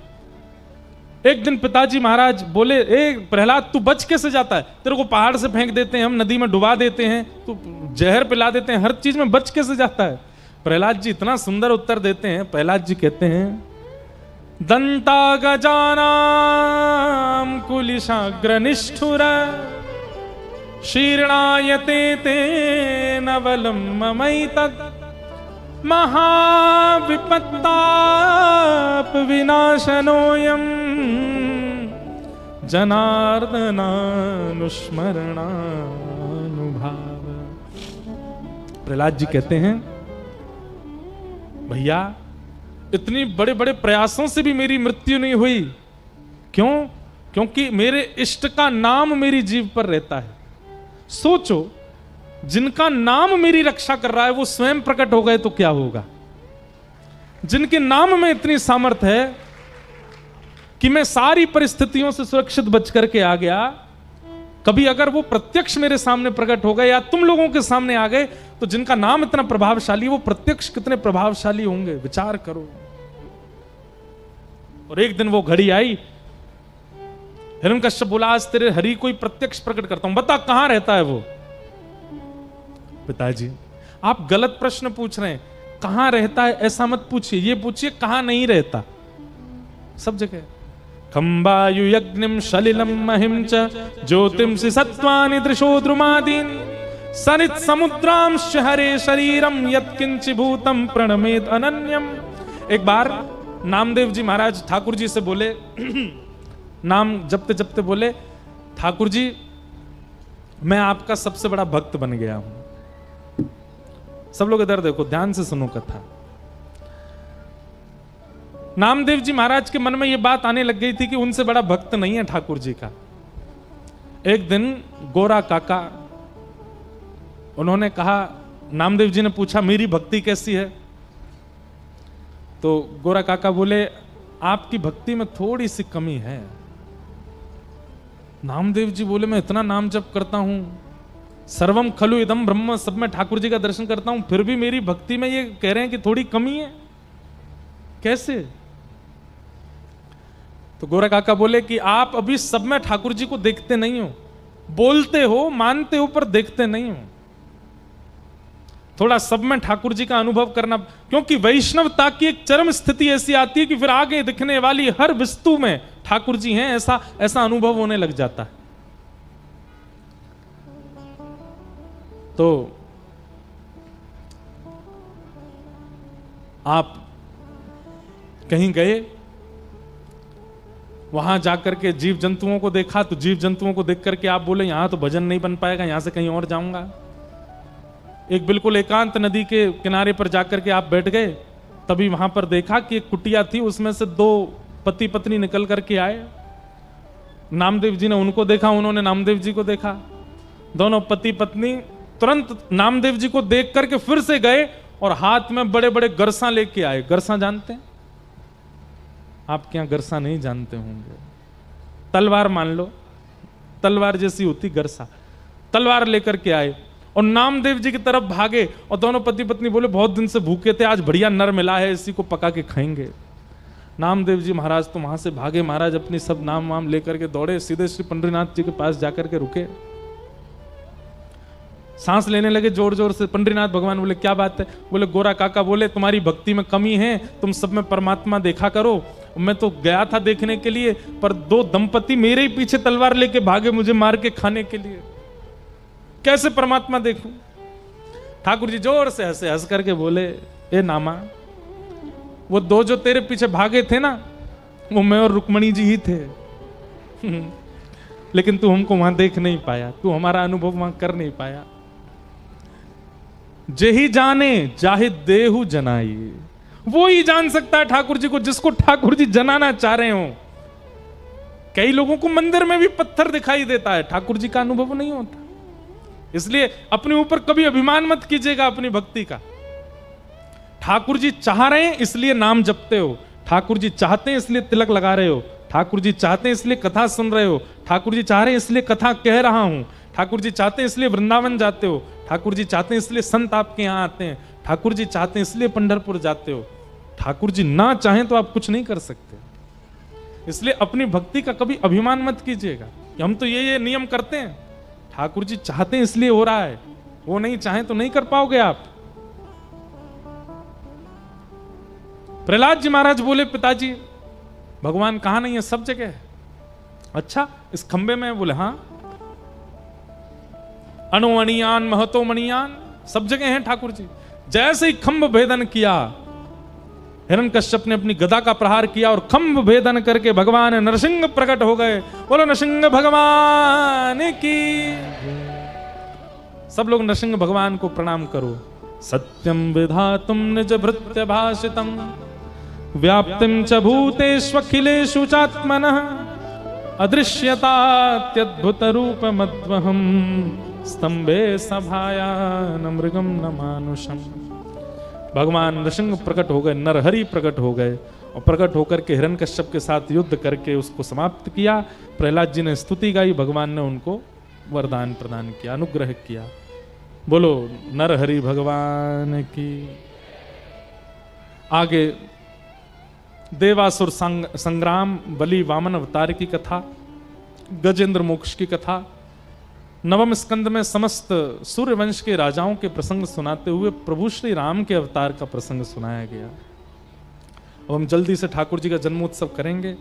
एक दिन पिताजी महाराज बोले, ए प्रहलाद तू बच कैसे जाता है? तेरे को पहाड़ से फेंक देते हैं, हम नदी में डुबा देते हैं, तू जहर पिला देते हैं, हर चीज में बच कैसे जाता है? प्रहलाद जी इतना सुंदर उत्तर देते हैं। प्रहलाद जी कहते हैं, दंता गजानाम कुलिशाग्र निष्ठुर शीर्णायते ते नवलम ममैतत् महाविपत्ताप विनाशनोयम जनार्दनानुस्मरणानुभाव। प्रहलाद जी कहते हैं, भैया इतनी बड़े बड़े प्रयासों से भी मेरी मृत्यु नहीं हुई। क्यों? क्योंकि मेरे इष्ट का नाम मेरी जीभ पर रहता है। सोचो, जिनका नाम मेरी रक्षा कर रहा है वो स्वयं प्रकट हो गए तो क्या होगा? जिनके नाम में इतनी सामर्थ्य है कि मैं सारी परिस्थितियों से सुरक्षित बच करके आ गया, कभी अगर वो प्रत्यक्ष मेरे सामने प्रकट हो गए या तुम लोगों के सामने आ गए, तो जिनका नाम इतना प्रभावशाली, वो प्रत्यक्ष कितने प्रभावशाली होंगे, विचार करो। और एक दिन वो घड़ी आई, हिरण्यकश्यप बोला, आज तेरे हरि कोई प्रत्यक्ष प्रकट करता हूं, बता कहां रहता है वो? पिताजी आप गलत प्रश्न पूछ रहे हैं। कहां रहता है ऐसा मत पूछिए, ये पूछिए कहां नहीं रहता। सब जगह खंबायु यज्ञम सलिलम महिम च ज्योतिंसि सत्वानि दृशो द्रुमादीन सरित समुद्रांश हरे शरीरम यत्किंचि भूतम प्रणमेत अनन्यम। एक बार नामदेव जी महाराज ठाकुर जी से बोले, नाम जपते जपते बोले, ठाकुर जी मैं आपका सबसे बड़ा भक्त बन गया हूं। सब लोग इधर देखो, ध्यान से सुनो कथा। नामदेव जी महाराज के मन में यह बात आने लग गई थी कि उनसे बड़ा भक्त नहीं है ठाकुर जी का। एक दिन गोरा काका, उन्होंने कहा, नामदेव जी ने पूछा मेरी भक्ति कैसी है? तो गोरा काका बोले, आपकी भक्ति में थोड़ी सी कमी है। नामदेव जी बोले, मैं इतना नाम जप करता हूं, सर्वम खलु इदम ब्रह्म, सब में ठाकुर जी का दर्शन करता हूं, फिर भी मेरी भक्ति में ये कह रहे हैं कि थोड़ी कमी है, कैसे? तो गोरा काका बोले कि आप अभी सब में ठाकुर जी को देखते नहीं हो, बोलते हो, मानते हो, पर देखते नहीं हो। थोड़ा सब में ठाकुर जी का अनुभव करना, क्योंकि वैष्णवता की एक चरम स्थिति ऐसी आती है कि फिर आगे दिखने वाली हर वस्तु में ठाकुर जी हैं, ऐसा ऐसा अनुभव होने लग जाता है। तो आप कहीं गए, वहां जाकर के जीव जंतुओं को देखा, तो जीव जंतुओं को देख करके आप बोले, यहां तो भजन नहीं बन पाएगा, यहां से कहीं और जाऊंगा। एक बिल्कुल एकांत नदी के किनारे पर जाकर के आप बैठ गए, तभी वहां पर देखा कि एक कुटिया थी, उसमें से दो पति पत्नी निकल करके आए। नामदेव जी ने उनको देखा, उन्होंने नामदेव जी को देखा। दोनों पति पत्नी तुरंत नामदेव जी को देख करके फिर से गए और हाथ में बड़े बड़े गरसा लेके आए। गरसा जानते हैं? आप क्या गरसा नहीं जानते होंगे? तलवार मान लो, तलवार जैसी होती गरसा। तलवार लेकर के आए और नामदेव जी की तरफ भागे और दोनों पति पत्नी बोले बहुत दिन से भूखे थे, आज बढ़िया नर मिला है, इसी को पका के खाएंगे। नामदेव जी महाराज तो वहां से भागे, महाराज अपनी सब नाम वाम लेकर के दौड़े, सीधे श्री पंडरीनाथ जी के पास जाकर के रुके, सांस लेने लगे जोर जोर से। पंडरीनाथ भगवान बोले क्या बात है? बोले गोरा काका बोले तुम्हारी भक्ति में कमी है, तुम सब में परमात्मा देखा करो। मैं तो गया था देखने के लिए, पर दो दंपति मेरे ही पीछे तलवार लेके भागे मुझे मार के खाने के लिए, कैसे परमात्मा देखूं? ठाकुर जी जोर से हंसे, हंस करके बोले ए नामा, वो दो जो तेरे पीछे भागे थे ना, वो मैं और रुक्मणी जी ही थे लेकिन तू हमको वहां देख नहीं पाया, तू हमारा अनुभव वहां कर नहीं पाया। जेही जाने जाहि देहु जनाई, वो ही जान सकता है ठाकुर जी को जिसको ठाकुर जी जनाना चाह रहे हो। कई लोगों को मंदिर में भी पत्थर दिखाई देता है, ठाकुर जी का अनुभव नहीं होता। इसलिए अपने ऊपर कभी अभिमान मत कीजिएगा अपनी भक्ति का। ठाकुर जी चाह रहे हैं इसलिए नाम जपते हो, ठाकुर जी चाहते हैं इसलिए तिलक लगा रहे हो, ठाकुर जी चाहते हैं इसलिए कथा सुन रहे हो, ठाकुर जी चाह रहे हैं इसलिए कथा कह रहा हूं, ठाकुर जी चाहते हैं इसलिए वृंदावन जाते हो, ठाकुर जी चाहते हैं इसलिए संत आपके यहां आते हैं, ठाकुर जी चाहते हैं इसलिए पंढरपुर जाते हो। ठाकुर जी ना चाहें तो आप कुछ नहीं कर सकते। इसलिए अपनी भक्ति का कभी अभिमान मत कीजिएगा कि हम तो ये नियम करते हैं, ठाकुर जी चाहते हैं इसलिए हो रहा है, वो नहीं चाहें तो नहीं कर पाओगे आप। प्रहलाद जी महाराज बोले पिताजी भगवान कहां नहीं है? सब जगह है। अच्छा इस खंबे में? बोले हाँ। अणुअणियान महतो मणियान, सब जगह हैं ठाकुर जी। जैसे ही खंभ भेदन किया, हिरण्यकश्यप ने अपनी गदा का प्रहार किया और खंभ भेदन करके भगवान नरसिंह प्रकट हो गए। बोलो नरसिंह भगवान की। सब लोग नरसिंह भगवान को प्रणाम करो। सत्यम विधातुम निज भृत्य भाषितम व्याप्तिम च भूतेष्वखिलेषु चात्मनः अदृश्यतात्यद्भुत रूपमद्वहं स्तंभे सभायान मृगम न मानुषम। भगवान नरसिंह प्रकट हो गए, नरहरि प्रकट हो गए और प्रकट होकर के हिरण्यकश्यप के साथ युद्ध करके उसको समाप्त किया। प्रहलाद जी ने स्तुति गाई, भगवान ने उनको वरदान प्रदान किया, अनुग्रह किया। बोलो नरहरि भगवान की। आगे देवासुर संग्राम, बलि वामन अवतार की कथा, गजेंद्र मोक्ष की कथा, नवम स्कंद में समस्त सूर्यवंश के राजाओं के प्रसंग सुनाते हुए प्रभु श्री राम के अवतार का प्रसंग सुनाया गया। अब हम जल्दी से ठाकुर जी का जन्मोत्सव करेंगे।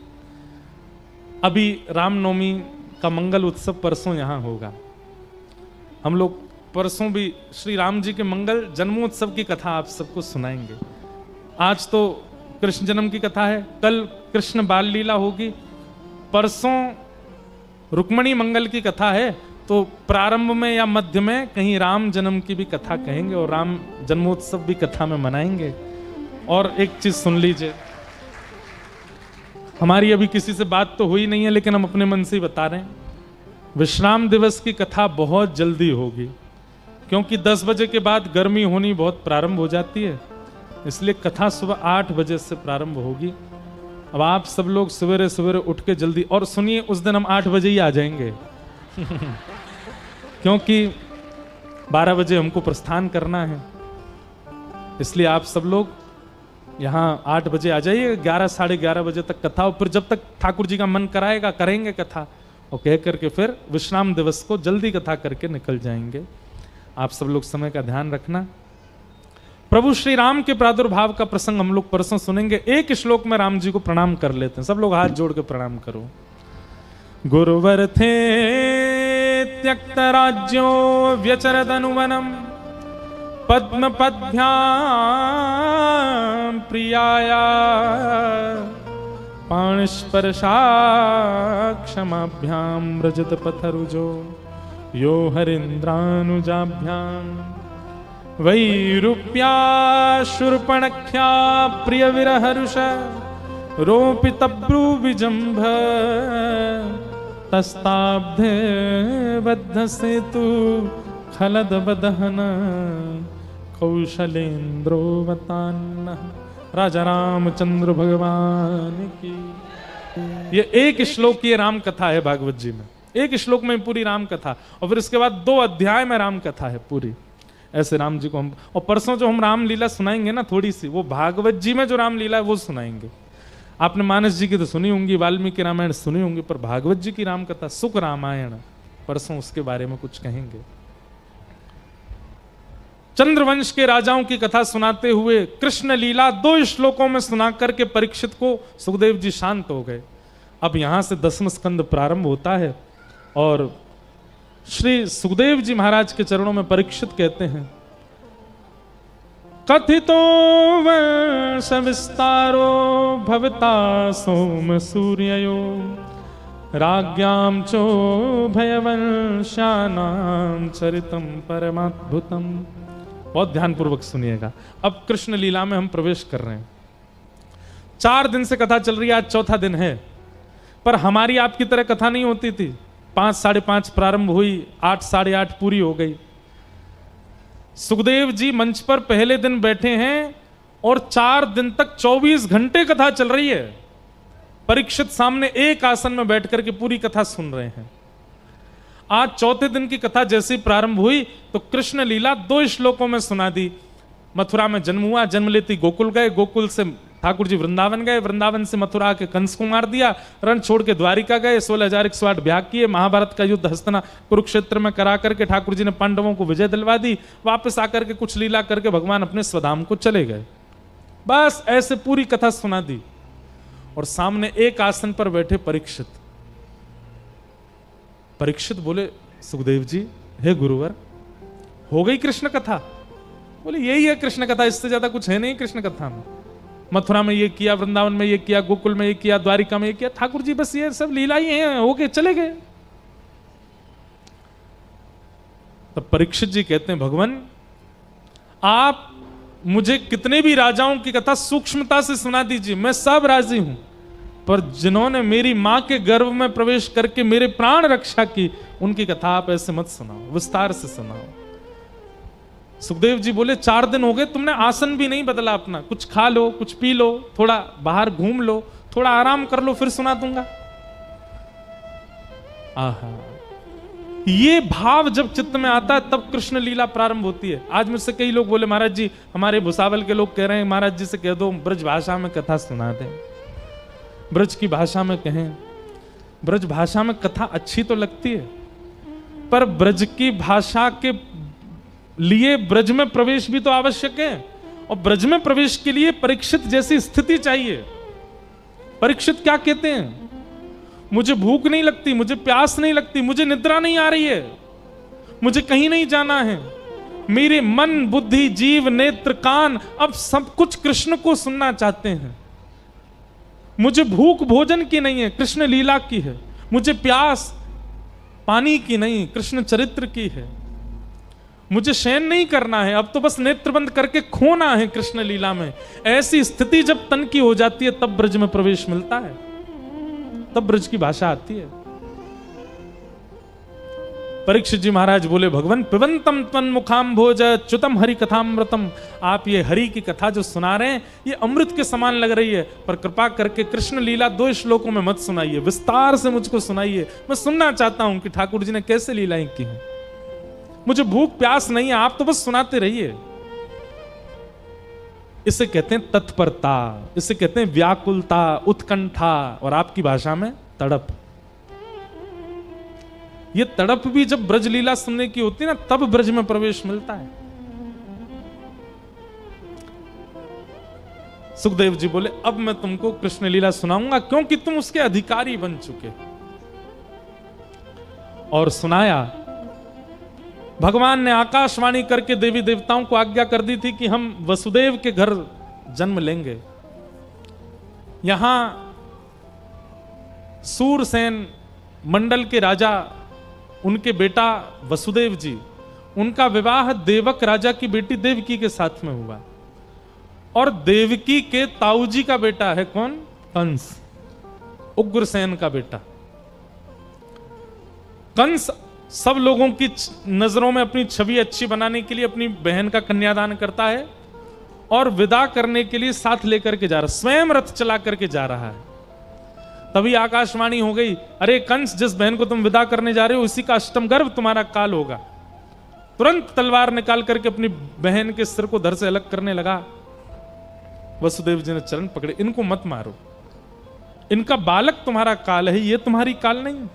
अभी रामनवमी का मंगल उत्सव परसों यहां होगा। हम लोग परसों भी श्री राम जी के मंगल जन्मोत्सव की कथा आप सबको सुनाएंगे। आज तो कृष्ण जन्म की कथा है, कल कृष्ण बाल लीला होगी, परसों रुक्मणी मंगल की कथा है, तो प्रारंभ में या मध्य में कहीं राम जन्म की भी कथा कहेंगे और राम जन्मोत्सव भी कथा में मनाएंगे। और एक चीज सुन लीजिए, हमारी अभी किसी से बात तो हुई नहीं है लेकिन हम अपने मन से ही बता रहे हैं, विश्राम दिवस की कथा बहुत जल्दी होगी, क्योंकि 10 बजे के बाद गर्मी होनी बहुत प्रारंभ हो जाती है, इसलिए कथा सुबह 8 बजे से प्रारंभ होगी। अब आप सब लोग सवेरे सवेरे उठ के जल्दी, और सुनिए उस दिन हम 8 बजे ही आ जाएंगे क्योंकि 12 बजे हमको प्रस्थान करना है, इसलिए आप सब लोग यहाँ 8 बजे आ जाइए। 11 साढ़े 11 बजे तक कथा, और फिर जब तक ठाकुर जी का मन कराएगा करेंगे कथा, और कह करके फिर विश्राम दिवस को जल्दी कथा करके निकल जाएंगे। आप सब लोग समय का ध्यान रखना। प्रभु श्री राम के प्रादुर्भाव का प्रसंग हम लोग परसों सुनेंगे। एक श्लोक में राम जी को प्रणाम कर लेते हैं, सब लोग हाथ जोड़ के प्रणाम करो। गुरुवर थे त्यक्त राज्यो व्यचरदनुवनम पद्म पद्भ्याम प्रियाया पाणिस्पर्शा क्षमाभ्याम रजत पथरुजो यो हरिन्द्रानुजाभ्याम वैरूप्या शूर्पणख्या प्रिय विरहरुष रोपितब्रू विजंभ तस्ताब्धे बद्ध सेतु खलद बदहन कौशलेन्द्रोवतान्न। राजा रामचंद्र भगवान की। ये एक श्लोकीय राम कथा है भागवत जी में। एक श्लोक में पूरी राम कथा, और फिर इसके बाद 2 अध्याय में राम कथा है पूरी। ऐसे राम जी को हम, और परसों जो हम रामलीला सुनाएंगे ना थोड़ी सी, वो भागवत जी में जो रामलीला है वो सुनाएंगे। आपने मानस जी की तो सुनी होंगी, वाल्मीकि रामायण सुनी होंगी, पर भागवत जी की राम कथा सुख रामायण, परसों उसके बारे में कुछ कहेंगे। चंद्रवंश के राजाओं की कथा सुनाते हुए कृष्ण लीला 2 श्लोकों में सुना करके परीक्षित को सुखदेव जी शांत हो गए। अब यहां से 10वां स्कंद प्रारंभ होता है और श्री सुखदेव जी महाराज के चरणों में परीक्षित कहते हैं, कथितो वंश विस्तारो भवता सोम सूर्ययो राज्ञाम चो भयवंशानां चरितम परमाद्भुतम। बहुत ध्यानपूर्वक सुनिएगा। अब कृष्ण लीला में हम प्रवेश कर रहे हैं। 4 दिन से कथा चल रही है, आज चौथा दिन है, पर हमारी आपकी तरह कथा नहीं होती थी। 5 साढ़े 5 प्रारंभ हुई, 8 साढ़े 8 पूरी हो गई। सुखदेव जी मंच पर पहले दिन बैठे हैं और 4 दिन तक 24 घंटे कथा चल रही है। परीक्षित सामने एक आसन में बैठकर के पूरी कथा सुन रहे हैं। आज चौथे दिन की कथा जैसे ही प्रारंभ हुई तो कृष्ण लीला 2 श्लोकों में सुना दी। मथुरा में जन्म हुआ, जन्म लेती गोकुल गए, गोकुल से ठाकुर जी वृंदावन गए, वृंदावन से मथुरा के कंस को मार दिया, रण छोड़ के द्वारिका गए, 16,108 ब्याह किए, महाभारत का युद्ध हस्तना कुरुक्षेत्र में करा करके ठाकुर जी ने पांडवों को विजय दिलवा दी, वापस आकर के कुछ लीला करके भगवान अपने स्वधाम को चले गए। बस ऐसे पूरी कथा सुना दी और सामने एक आसन पर बैठे परीक्षित। परीक्षित बोले, सुखदेव जी, हे गुरुवर, हो गई कृष्ण कथा? बोले यही है कृष्ण कथा, इससे ज्यादा कुछ है नहीं कृष्ण कथा में। मथुरा में ये किया, वृंदावन में ये किया, गोकुल में ये किया, द्वारिका में ये किया, ठाकुर जी बस ये सब लीला ही है, हो गए चले गए। तब परीक्षित जी कहते हैं, भगवान आप मुझे कितने भी राजाओं की कथा सूक्ष्मता से सुना दीजिए, मैं सब राजी हूं, पर जिन्होंने मेरी मां के गर्भ में प्रवेश करके मेरे प्राण रक्षा की, उनकी कथा आप ऐसे मत सुनाओ, विस्तार से सुनाओ। सुखदेव जी बोले, 4 दिन हो गए, तुमने आसन भी नहीं बदला अपना, कुछ खा लो, कुछ पी लो, थोड़ा बाहर घूम लो, थोड़ा आराम कर लो, फिर सुना दूंगा। आहा, ये भाव जब चित्त में आता है तब कृष्ण लीला प्रारंभ होती है। आज मुझसे कई लोग बोले, महाराज जी, हमारे भुसावल के लोग कह रहे हैं, महाराज जी से कह दो ब्रज भाषा में कथा सुना दें, ब्रज की भाषा में कहें। ब्रज भाषा में कथा अच्छी तो लगती है, पर ब्रज की भाषा के लिए ब्रज में प्रवेश भी तो आवश्यक है, और ब्रज में प्रवेश के लिए परीक्षित जैसी स्थिति चाहिए। परीक्षित क्या कहते हैं, मुझे भूख नहीं लगती, मुझे प्यास नहीं लगती, मुझे निद्रा नहीं आ रही है, मुझे कहीं नहीं जाना है, मेरे मन बुद्धि जीव नेत्र कान अब सब कुछ कृष्ण को सुनना चाहते हैं। मुझे भूख भोजन की नहीं है, कृष्ण लीला की है, मुझे प्यास पानी की नहीं, कृष्ण चरित्र की है, मुझे शयन नहीं करना है, अब तो बस नेत्र बंद करके खोना है कृष्ण लीला में। ऐसी स्थिति जब तन की हो जाती है तब ब्रज में प्रवेश मिलता है, तब ब्रज की भाषा आती है। परीक्षित जी महाराज बोले, भगवान पिबंतम त्वन्मुखाम भोज च्युतम हरि कथामृतम। आप ये हरि की कथा जो सुना रहे हैं ये अमृत के समान लग रही है, पर कृपा करके कृष्ण लीला 2 श्लोकों में मत सुनाइए, विस्तार से मुझको सुनाइए। मैं सुनना चाहता हूं कि ठाकुर जी ने कैसे लीलाएं की हैं। मुझे भूख प्यास नहीं है, आप तो बस सुनाते रहिए। इसे कहते हैं तत्परता, इसे कहते हैं व्याकुलता, उत्कंठा, और आपकी भाषा में तड़प। ये तड़प भी जब ब्रज लीला सुनने की होती है ना, तब ब्रज में प्रवेश मिलता है। सुखदेव जी बोले, अब मैं तुमको कृष्ण लीला सुनाऊंगा, क्योंकि तुम उसके अधिकारी बन चुके। और सुनाया। भगवान ने आकाशवाणी करके देवी देवताओं को आज्ञा कर दी थी कि हम वसुदेव के घर जन्म लेंगे। यहां सूरसेन मंडल के राजा, उनके बेटा वसुदेव जी, उनका विवाह देवक राजा की बेटी देवकी के साथ में हुआ। और देवकी के ताऊ जी का बेटा है कौन? कंस, उग्रसेन का बेटा। कंस सब लोगों की नजरों में अपनी छवि अच्छी बनाने के लिए अपनी बहन का कन्यादान करता है और विदा करने के लिए साथ लेकर के जा रहा, स्वयं रथ चला करके जा रहा है। तभी आकाशवाणी हो गई, अरे कंस, जिस बहन को तुम विदा करने जा रहे हो उसी का अष्टम गर्भ तुम्हारा काल होगा। तुरंत तलवार निकाल करके अपनी बहन के सिर को धड़ से अलग करने लगा। वसुदेव जी ने चरण पकड़े, इनको मत मारो, इनका बालक तुम्हारा काल है, ये तुम्हारी काल नहीं है।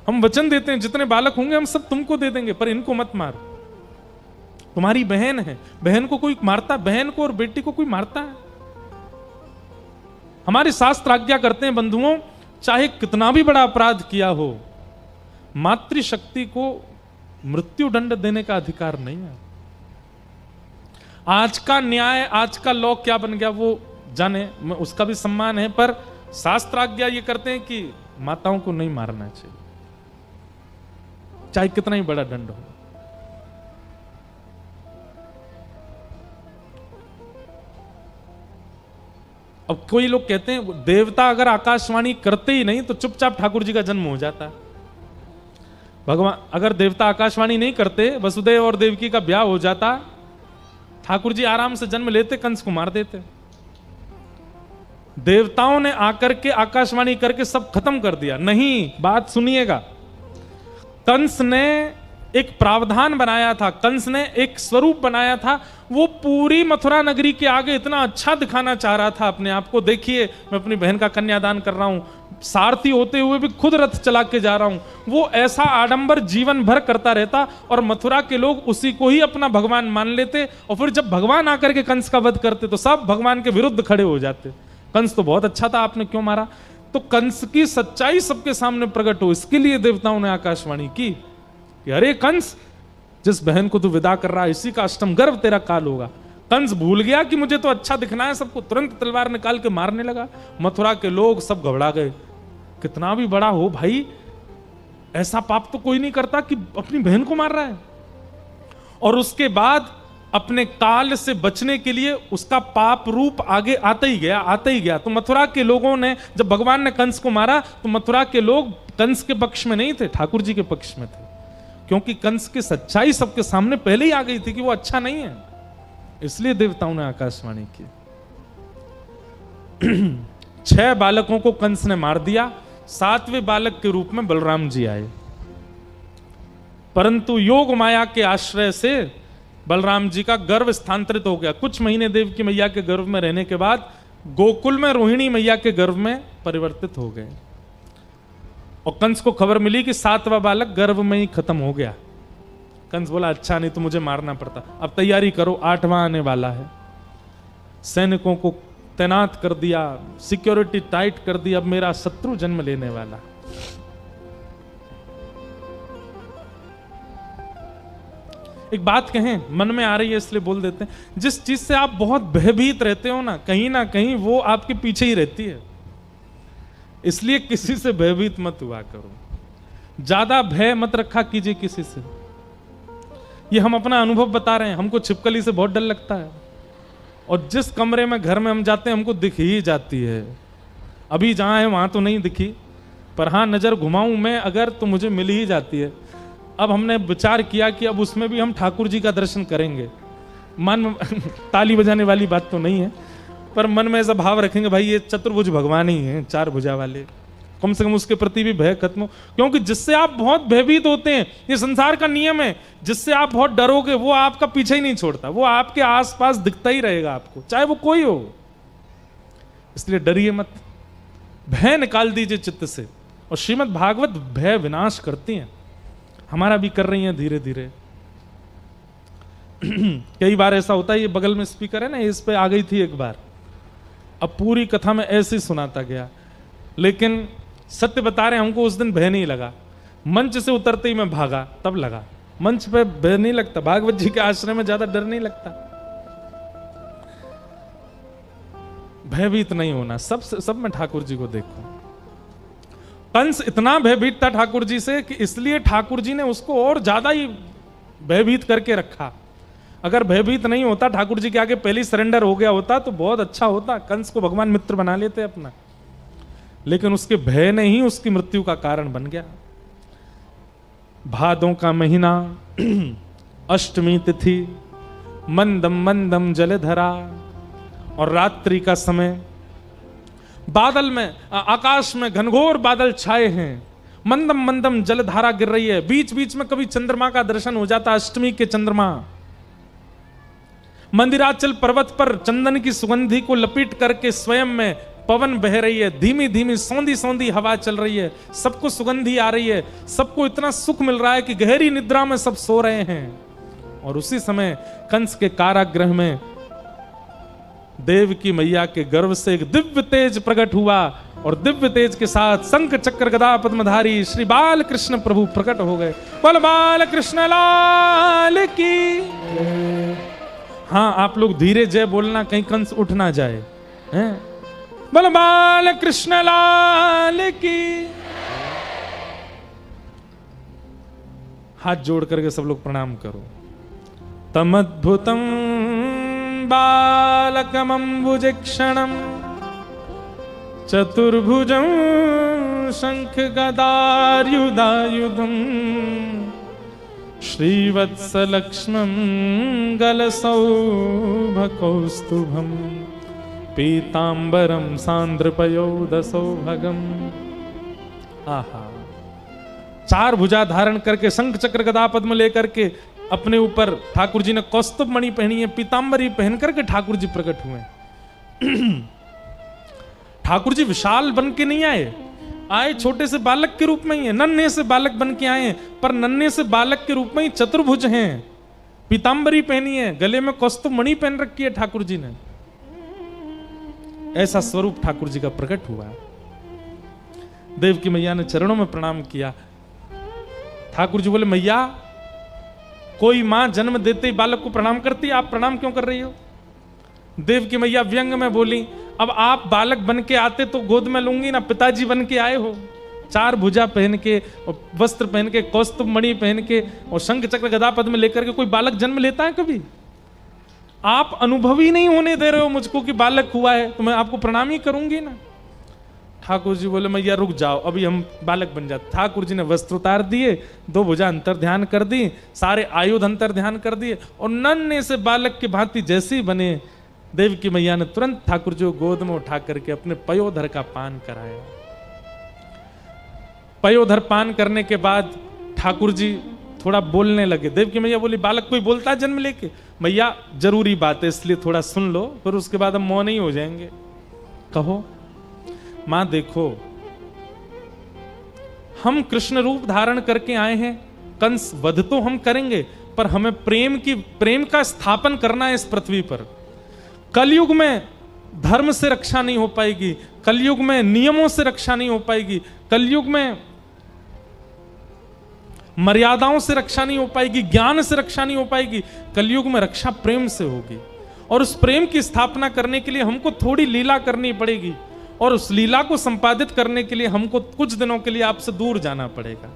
हम वचन देते हैं जितने बालक होंगे हम सब तुमको दे देंगे, पर इनको मत मारो, तुम्हारी बहन है। बहन को कोई मारता, बहन को और बेटी को कोई मारता है? हमारे शास्त्र आज्ञा करते हैं बंधुओं, चाहे कितना भी बड़ा अपराध किया हो, मातृशक्ति को मृत्यु दंड देने का अधिकार नहीं है। आज का न्याय, आज का लॉ क्या बन गया वो जाने, उसका भी सम्मान है, पर शास्त्र आज्ञा ये करते हैं कि माताओं को नहीं मारना चाहिए, चाहे कितना ही बड़ा दंड हो। अब कोई लोग कहते हैं देवता अगर आकाशवाणी करते ही नहीं तो चुपचाप ठाकुर जी का जन्म हो जाता। भगवान अगर देवता आकाशवाणी नहीं करते, वसुदेव और देवकी का ब्याह हो जाता, ठाकुर जी आराम से जन्म लेते, कंस को मार देते। देवताओं ने आकर के आकाशवाणी करके सब खत्म कर दिया। नहीं, बात सुनिएगा, कंस ने एक प्रावधान बनाया था, कंस ने एक स्वरूप बनाया था। वो पूरी मथुरा नगरी के आगे इतना अच्छा दिखाना चाह रहा था अपने आप को, देखिए मैं अपनी बहन का कन्यादान कर रहा हूं, सारथी होते हुए भी खुद रथ चला के जा रहा हूं। वो ऐसा आडंबर जीवन भर करता रहता और मथुरा के लोग उसी को ही अपना भगवान मान लेते, और फिर जब भगवान आकर के कंस का वध करते तो सब भगवान के विरुद्ध खड़े हो जाते। कंस तो बहुत अच्छा था, आपने क्यों मारा? तो कंस की सच्चाई सबके सामने प्रकट हो, इसके लिए देवताओं ने आकाशवाणी की कि अरे कंस, जिस बहन को तू विदा कर रहा है इसी का अष्टम गर्भ तेरा काल होगा। कंस भूल गया कि मुझे तो अच्छा दिखना है सबको, तुरंत तलवार निकाल के मारने लगा। मथुरा के लोग सब घबरा गए। कितना भी बड़ा हो भाई, ऐसा पाप तो कोई नहीं करता कि अपनी बहन को मार रहा है। और उसके बाद अपने काल से बचने के लिए उसका पाप रूप आगे आता ही गया, आता ही गया। तो मथुरा के लोगों ने, जब भगवान ने कंस को मारा तो मथुरा के लोग कंस के पक्ष में नहीं थे, ठाकुर जी के पक्ष में थे, क्योंकि कंस की सच्चाई सबके सामने पहले ही आ गई थी कि वो अच्छा नहीं है। इसलिए देवताओं ने आकाशवाणी की। 6 बालकों को कंस ने मार दिया, 7वें बालक के रूप में बलराम जी आए। परंतु योग माया के आश्रय से बलराम जी का गर्भ स्थानांतरित हो गया। कुछ महीने देवकी मैया के गर्भ में रहने के बाद गोकुल में रोहिणी मैया के गर्भ में परिवर्तित हो गए। और कंस को खबर मिली कि 7वां बालक गर्भ में ही खत्म हो गया। कंस बोला अच्छा, नहीं तो मुझे मारना पड़ता, अब तैयारी करो, 8वां आने वाला है। सैनिकों को तैनात कर दिया, सिक्योरिटी टाइट कर दी, अब मेरा शत्रु जन्म लेने वाला। एक बात कहें, मन में आ रही है इसलिए बोल देते हैं, जिस चीज से आप बहुत भयभीत रहते हो ना कहीं वो आपके पीछे ही रहती है। इसलिए किसी से भयभीत मत हुआ करो, ज्यादा भय मत रखा कीजिए किसी से। ये हम अपना अनुभव बता रहे हैं, हमको छिपकली से बहुत डर लगता है, और जिस कमरे में घर में हम जाते हैं हमको दिख ही जाती है। अभी जहां है वहां तो नहीं दिखी, पर हाँ नजर घुमाऊं मैं अगर तो मुझे मिल ही जाती है। अब हमने विचार किया कि अब उसमें भी हम ठाकुर जी का दर्शन करेंगे। मन ताली बजाने वाली बात तो नहीं है, पर मन में ऐसा भाव रखेंगे भाई ये चतुर्भुज भगवान ही हैं, 4 भुजा वाले, कम से कम उसके प्रति भी भय खत्म हो। क्योंकि जिससे आप बहुत भयभीत होते हैं, ये संसार का नियम है, जिससे आप बहुत डरोगे वो आपका पीछे ही नहीं छोड़ता, वो आपके आसपास दिखता ही रहेगा आपको, चाहे वो कोई हो। इसलिए डरिए मत, भय निकाल दीजिए चित्त से। और श्रीमद् भागवत भय विनाश करती हैं, हमारा भी कर रही हैं धीरे धीरे। कई बार ऐसा होता है, ये बगल में स्पीकर है ना, इस पे आ गई थी एक बार, अब पूरी कथा में ऐसे ही सुनाता गया, लेकिन सत्य बता रहे हैं हमको उस दिन भय नहीं लगा। मंच से उतरते ही मैं भागा, तब लगा। मंच पे भय नहीं लगता, भागवत जी के आश्रय में ज्यादा डर नहीं लगता। भयभीत नहीं होना, सब में ठाकुर जी को देखो। कंस इतना भयभीत था ठाकुर जी से कि इसलिए ठाकुर जी ने उसको और ज्यादा ही भयभीत करके रखा। अगर भयभीत नहीं होता, ठाकुर जी के आगे पहले सरेंडर हो गया होता तो बहुत अच्छा होता, कंस को भगवान मित्र बना लेते अपना। लेकिन उसके भय ने ही उसकी मृत्यु का कारण बन गया। भादों का महीना, अष्टमी तिथि, मंदम मंदम जलधरा, और रात्रि का समय। बादल में आकाश में घनघोर बादल छाए हैं, मंदम मंदम जलधारा गिर रही है, बीच बीच में कभी चंद्रमा का दर्शन हो जाता, अष्टमी के चंद्रमा। मंदिराचल पर्वत पर चंदन की सुगंधी को लपेट करके स्वयं में पवन बह रही है, धीमी धीमी सौंधी सौंधी हवा चल रही है, सबको सुगंधी आ रही है, सबको इतना सुख मिल रहा है कि गहरी निद्रा में सब सो रहे हैं। और उसी समय कंस के कारागृह में देव की मैया के गर्भ से एक दिव्य तेज प्रकट हुआ और दिव्य तेज के साथ शंख चक्र गदा पद्मधारी श्री बाल कृष्ण प्रभु प्रकट हो गए। बोल बाल कृष्ण लाल की। हाँ, आप लोग धीरे जय बोलना, कहीं कंस उठ ना जाए। हैं? बोल बाल कृष्ण लाल की। हाथ जोड़ करके सब लोग प्रणाम करो। तमद्भुतम बालकमंबुजक्षणं चतुर्भुजं शंख गदार्युधायुधं श्रीवत्सलक्ष्मं गलसौभकौस्तुभं पीतांबरं सांद्रपयोदसौभगम्। आहा, चार भुजा धारण करके शंख चक्र गदा पद्म लेकर के अपने ऊपर ठाकुर जी ने कौस्तुभ मणि पहनी है, पीतांबरी पहन करके ठाकुर जी प्रकट हुए। ठाकुर जी विशाल बन के नहीं आए छोटे से बालक के रूप में ही है, नन्हे से बालक बन के आए, पर नन्हे से बालक के रूप में ही चतुर्भुज हैं, पीतांबरी पहनी है, गले में कौस्तुभ मणि पहन रखी है ठाकुर जी ने। ऐसा स्वरूप ठाकुर जी का प्रकट हुआ। देव की मैया ने चरणों में प्रणाम किया। ठाकुर जी बोले, मैया कोई मां जन्म देते ही बालक को प्रणाम करती, आप प्रणाम क्यों कर रही हो? देव की मैया व्यंग में बोली, अब आप बालक बन के आते तो गोद में लूंगी ना, पिताजी बन के आए हो, चार भुजा पहन के और वस्त्र पहन के कौस्तुभ मणि पहन के और शंख चक्र गदा पद्म लेकर के कोई बालक जन्म लेता है कभी? आप अनुभव ही नहीं होने दे रहे हो मुझको कि बालक हुआ है, तो मैं आपको प्रणाम ही करूंगी ना। ठाकुर जी बोले, मैया रुक जाओ, अभी हम बालक बन जाते। ठाकुर जी ने वस्त्र उतार दिए, दो भुजा अंतर ध्यान कर दी, सारे आयुध अंतर ध्यान कर दिए और नन्हे से बालक की भांति जैसे ही बने, देव की मैया ने तुरंत ठाकुर जी को गोद में उठा करके अपने पयोधर का पान कराया। पयोधर पान करने के बाद ठाकुर जी थोड़ा बोलने लगे। देव की मैया बोली, बालक कोई बोलता है जन्म लेके? मैया जरूरी बात है इसलिए थोड़ा सुन लो, फिर उसके बाद हम मौन ही हो जाएंगे। कहो। मां देखो, हम कृष्ण रूप धारण करके आए हैं, कंस वध तो हम करेंगे, पर हमें प्रेम का स्थापन करना है इस पृथ्वी पर। कलयुग में धर्म से रक्षा नहीं हो पाएगी, कलयुग में नियमों से रक्षा नहीं हो पाएगी, कलयुग में मर्यादाओं से रक्षा नहीं हो पाएगी, ज्ञान से रक्षा नहीं हो पाएगी। कलयुग में रक्षा प्रेम से होगी और उस प्रेम की स्थापना करने के लिए हमको थोड़ी लीला करनी पड़ेगी और उस लीला को संपादित करने के लिए हमको कुछ दिनों के लिए आपसे दूर जाना पड़ेगा।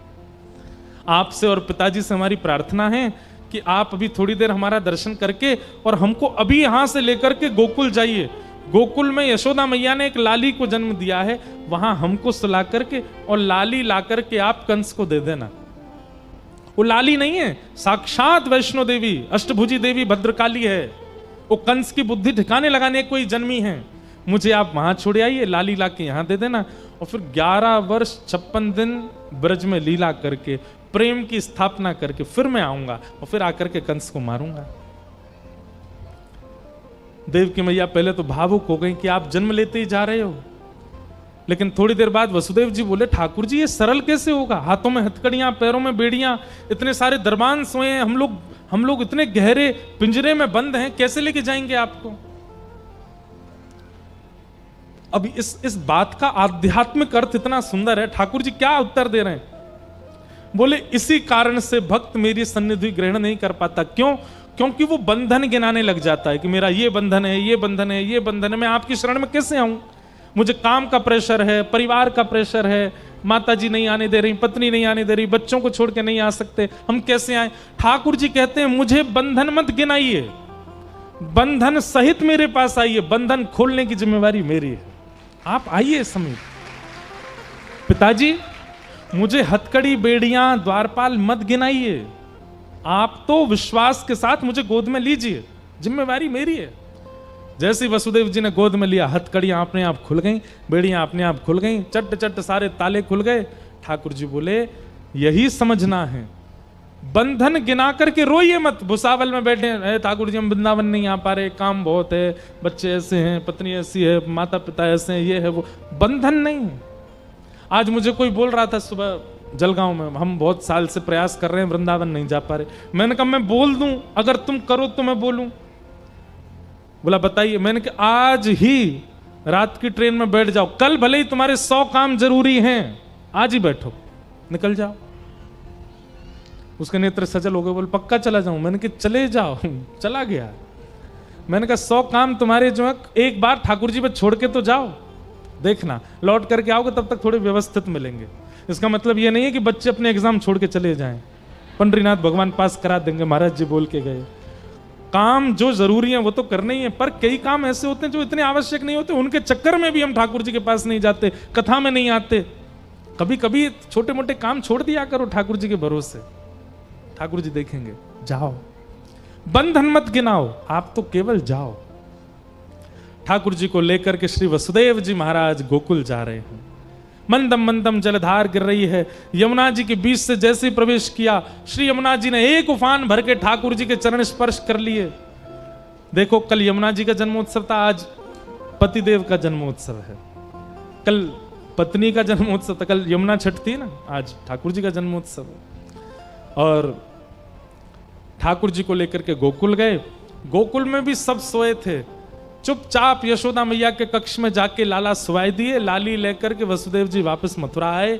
आपसे और पिताजी से हमारी प्रार्थना है कि आप अभी थोड़ी देर हमारा दर्शन करके और हमको अभी यहां से लेकर के गोकुल जाइए। गोकुल में यशोदा मैया ने एक लाली को जन्म दिया है, वहां हमको सुला करके और लाली ला करके आप कंस को दे देना। वो लाली नहीं है, साक्षात वैष्णो देवी, अष्टभुजी देवी भद्रकाली है। वो कंस की बुद्धि ठिकाने लगाने कोई जन्मी है। मुझे आप वहां छोड़ आइए, लाली ला के यहां दे देना और फिर 11 वर्ष 56 दिन ब्रज में लीला करके प्रेम की स्थापना करके फिर मैं आऊंगा और फिर आकर के कंस को मारूंगा। देव की मैया पहले तो भावुक हो गई कि आप जन्म लेते ही जा रहे हो, लेकिन थोड़ी देर बाद वसुदेव जी बोले, ठाकुर जी ये सरल कैसे होगा? हाथों में हथकड़ियां, पैरों में बेड़ियां, इतने सारे दरबान सोए हैं, हम लोग इतने गहरे पिंजरे में बंद हैं, कैसे लेके जाएंगे आपको? अब इस बात का आध्यात्मिक अर्थ इतना सुंदर है। ठाकुर जी क्या उत्तर दे रहे हैं? बोले, इसी कारण से भक्त मेरी सन्निधि ग्रहण नहीं कर पाता। क्यों? क्योंकि वो बंधन गिनाने लग जाता है कि मेरा ये बंधन है, ये बंधन है, ये बंधन है, मैं आपकी शरण में कैसे आऊं? मुझे काम का प्रेशर है, परिवार का प्रेशर है, माता जी नहीं आने दे रही, पत्नी नहीं आने दे रही, बच्चों को छोड़ के नहीं आ सकते, हम कैसे आए? ठाकुर जी कहते हैं, मुझे बंधन मत गिनाइए, बंधन सहित मेरे पास आइए, बंधन खोलने की जिम्मेवारी मेरी है, आप आइए समीप। पिताजी मुझे हथकड़ी, बेड़ियां, द्वारपाल मत गिनाइए, आप तो विश्वास के साथ मुझे गोद में लीजिए, जिम्मेवारी मेरी है। जैसे ही वसुदेव जी ने गोद में लिया, हथकड़ियां अपने आप खुल गईं, बेड़ियां अपने आप खुल गईं, चट चट सारे ताले खुल गए। ठाकुर जी बोले यही समझना है, बंधन गिना करके रोइए मत। भुसावल में बैठे हैं, ठाकुर जी हम वृंदावन नहीं आ पा रहे, काम बहुत है, बच्चे ऐसे हैं, पत्नी ऐसी है, माता पिता ऐसे हैं, ये है वो। बंधन नहीं। आज मुझे कोई बोल रहा था सुबह जलगांव में, हम बहुत साल से प्रयास कर रहे हैं, वृंदावन नहीं जा पा रहे। मैंने कहा मैं बोल दूं, अगर तुम करो तो मैं बोलूं। बोला बताइए। मैंने कहा आज ही रात की ट्रेन में बैठ जाओ, कल भले ही तुम्हारे 100 काम जरूरी हैं, आज ही बैठो, निकल जाओ। उसके नेत्र सजल हो गए, बोल पक्का चला जाऊं। मैंने कहा चले जाओ। चला गया। मैंने कहा 100 काम तुम्हारे जो है एक बार ठाकुर जी पे छोड़ के तो जाओ, देखना लौट करके आओगे तब तक थोड़े व्यवस्थित मिलेंगे। इसका मतलब ये नहीं है कि बच्चे अपने एग्जाम छोड़ के चले जाएं, पंडरीनाथ भगवान पास करा देंगे, महाराज जी बोल के गए। काम जो जरूरी है वो तो करने ही है, पर कई काम ऐसे होते हैं जो इतने आवश्यक नहीं होते, उनके चक्कर में भी हम ठाकुर जी के पास नहीं जाते, कथा में नहीं आते। कभी कभी छोटे मोटे काम छोड़ दिया करो ठाकुर जी के भरोसे, ठाकुर जी देखेंगे। जाओ, बंधन मत गिनाओ, आप तो केवल जाओ। ठाकुर जी को लेकर के श्री वसुदेव जी महाराज गोकुल जा रहे हैं। मंदम मंदम जलधार गिर रही है, यमुना जी के बीच से जैसे ही प्रवेश किया, श्री यमुना जी ने एक उफान भर के ठाकुर जी के चरण स्पर्श कर लिए। देखो कल यमुना जी का जन्मोत्सव था, आज पतिदेव का जन्मोत्सव है। कल पत्नी का जन्मोत्सव था, कल यमुना छठ थी ना, आज ठाकुर जी का जन्मोत्सव है। और ठाकुर जी को लेकर के गोकुल गए। गोकुल में भी सब सोए थे, चुपचाप यशोदा मैया के कक्ष में जाके लाला सुवाई दिए। लाली लेकर के वसुदेव जी वापस मथुरा आए।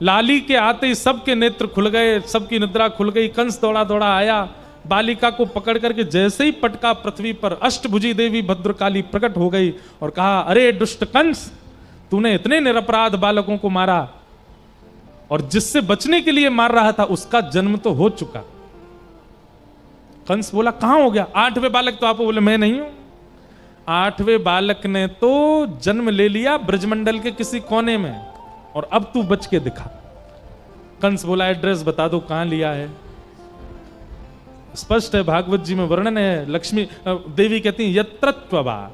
लाली के आते ही सबके नेत्र खुल गए, सबकी निद्रा खुल गई। कंस दौड़ा दौड़ा आया, बालिका को पकड़ करके जैसे ही पटका पृथ्वी पर, अष्टभुजी देवी भद्रकाली प्रकट हो गई और कहा, अरे दुष्ट कंस, तूने इतने निरपराध बालकों को मारा, और जिससे बचने के लिए मार रहा था उसका जन्म तो हो चुका। कंस बोला कहां हो गया? 8वें बालक तो आप बोले मैं नहीं हूं। 8वें बालक ने तो जन्म ले लिया ब्रजमंडल के किसी कोने में, और अब तू बच के दिखा। कंस बोला एड्रेस बता दो, कहां लिया है? स्पष्ट है, भागवत जी में वर्णन है। लक्ष्मी देवी कहती है यत्रत्ववा,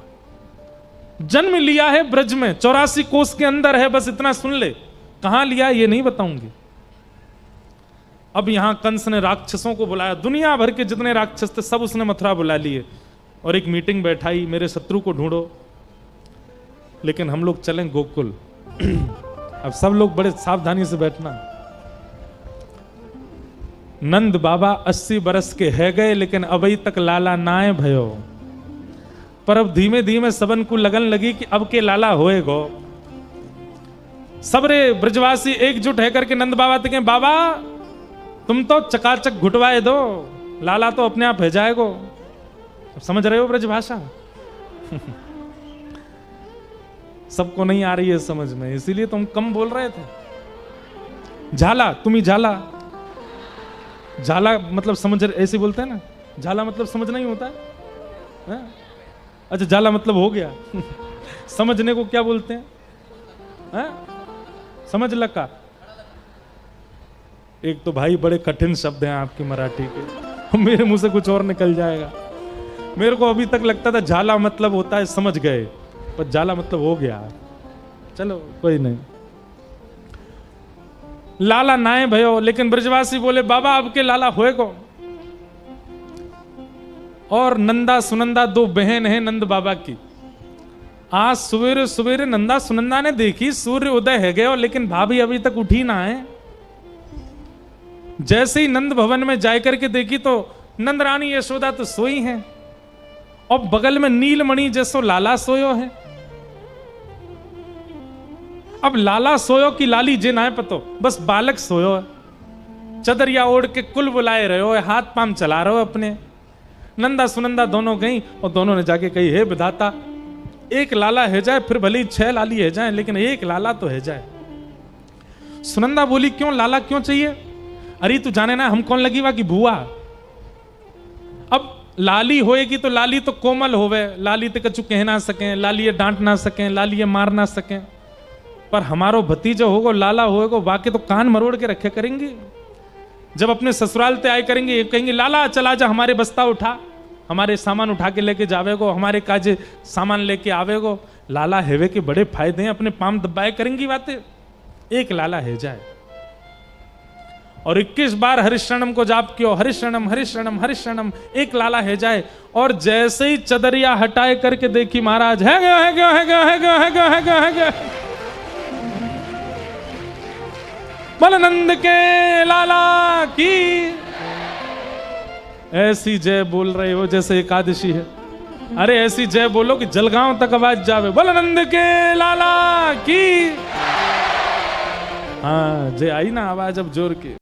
जन्म लिया है ब्रज में, 84 कोस के अंदर है, बस इतना सुन ले। कहां लिया ये नहीं बताऊंगी। अब यहां कंस ने राक्षसों को बुलाया, दुनिया भर के जितने राक्षस थे सब उसने मथुरा बुला लिए, और एक मीटिंग बैठाई, मेरे शत्रु को ढूंढो। लेकिन हम लोग चलें गोकुल। अब सब लोग बड़े सावधानी से बैठना। नंद बाबा 80 बरस के है गए, लेकिन अभी तक लाला नाए भयो। पर अब धीमे धीमे सबन को लगन लगी कि अब के लाला होएगो। सबरे ब्रजवासी एकजुट है करके नंद बाबा तक, बाबा तुम तो चकाचक घुटवाए दो, लाला तो अपने आप है जाएगो। समझ रहे हो ब्रजभाषा? सबको नहीं आ रही है समझ में, इसीलिए तुम कम बोल रहे थे। झाला, तुम ही झाला। झाला मतलब समझ, ऐसे बोलते हैं ना, झाला मतलब समझ नहीं होता है? अच्छा झाला मतलब हो गया। समझने को क्या बोलते हैं? समझ लगा। एक तो भाई बड़े कठिन शब्द हैं आपके मराठी के, मेरे मुंह से कुछ और निकल जाएगा। मेरे को अभी तक लगता था झाला मतलब होता है समझ गए, पर झाला मतलब हो गया। चलो कोई नहीं। लाला नाए भयो, लेकिन ब्रजवासी बोले बाबा अब के लाला होएगो। और नंदा सुनंदा 2 बहन हैं नंद बाबा की। आज सवेरे सवेरे नंदा सुनंदा ने देखी सूर्य उदय है गयो, लेकिन भाभी अभी तक उठी ना है। जैसे ही नंद भवन में जाकर के देखी तो नंद रानी यशोदा तो सोई हैं, और बगल में नीलमणि जैसो लाला सोयो है। अब लाला सोयो कि लाली जे ना पतो, बस बालक सोयो है। चदरिया ओढ़ के कुल बुलाए रहे हो, हाथ पाम चला रहे हो अपने। नंदा सुनंदा दोनों गई और दोनों ने जाके कही, हे विधाता, एक लाला है जाए, फिर भले ही 6 लाली है जाए, लेकिन एक लाला तो है जाए। सुनंदा बोली क्यों, लाला क्यों चाहिए? अरे तू जाने ना हम कौन लगी वा की बुआ। अब लाली होएगी तो लाली तो कोमल होवे, लाली ते कछु कह ना सके, लाली डांट ना सके, लाली मार ना सके। पर हमारो भतीजा होगो लाला होएगो, वाके तो कान मरोड़ के रखे करेंगे। जब अपने ससुराल ते आए करेंगे, कहेंगे लाला चला जा हमारे बस्ता उठा, हमारे सामान उठा के लेके जावेगो, हमारे काजे सामान लेके आवेगो। लाला हेवे के बड़े फायदे हैं, अपने पाम दबाए करेंगी बातें। एक लाला है जाए और 21 बार हरिशरणम को जाप कियो, हरिशरणम हरिशरणम हरिशरणम, एक लाला है जाए। और जैसे ही चदरिया हटाए करके देखी महाराज, है गया है गया है गया है गया है गया है गया है गया। बलनंद के लाला की ऐसी जय बोल रहे हो जैसे एकादशी है। अरे ऐसी जय बोलो कि जलगांव तक आवाज जावे, बलनंद के लाला की। हाँ जय आई ना आवाज अब जोर की।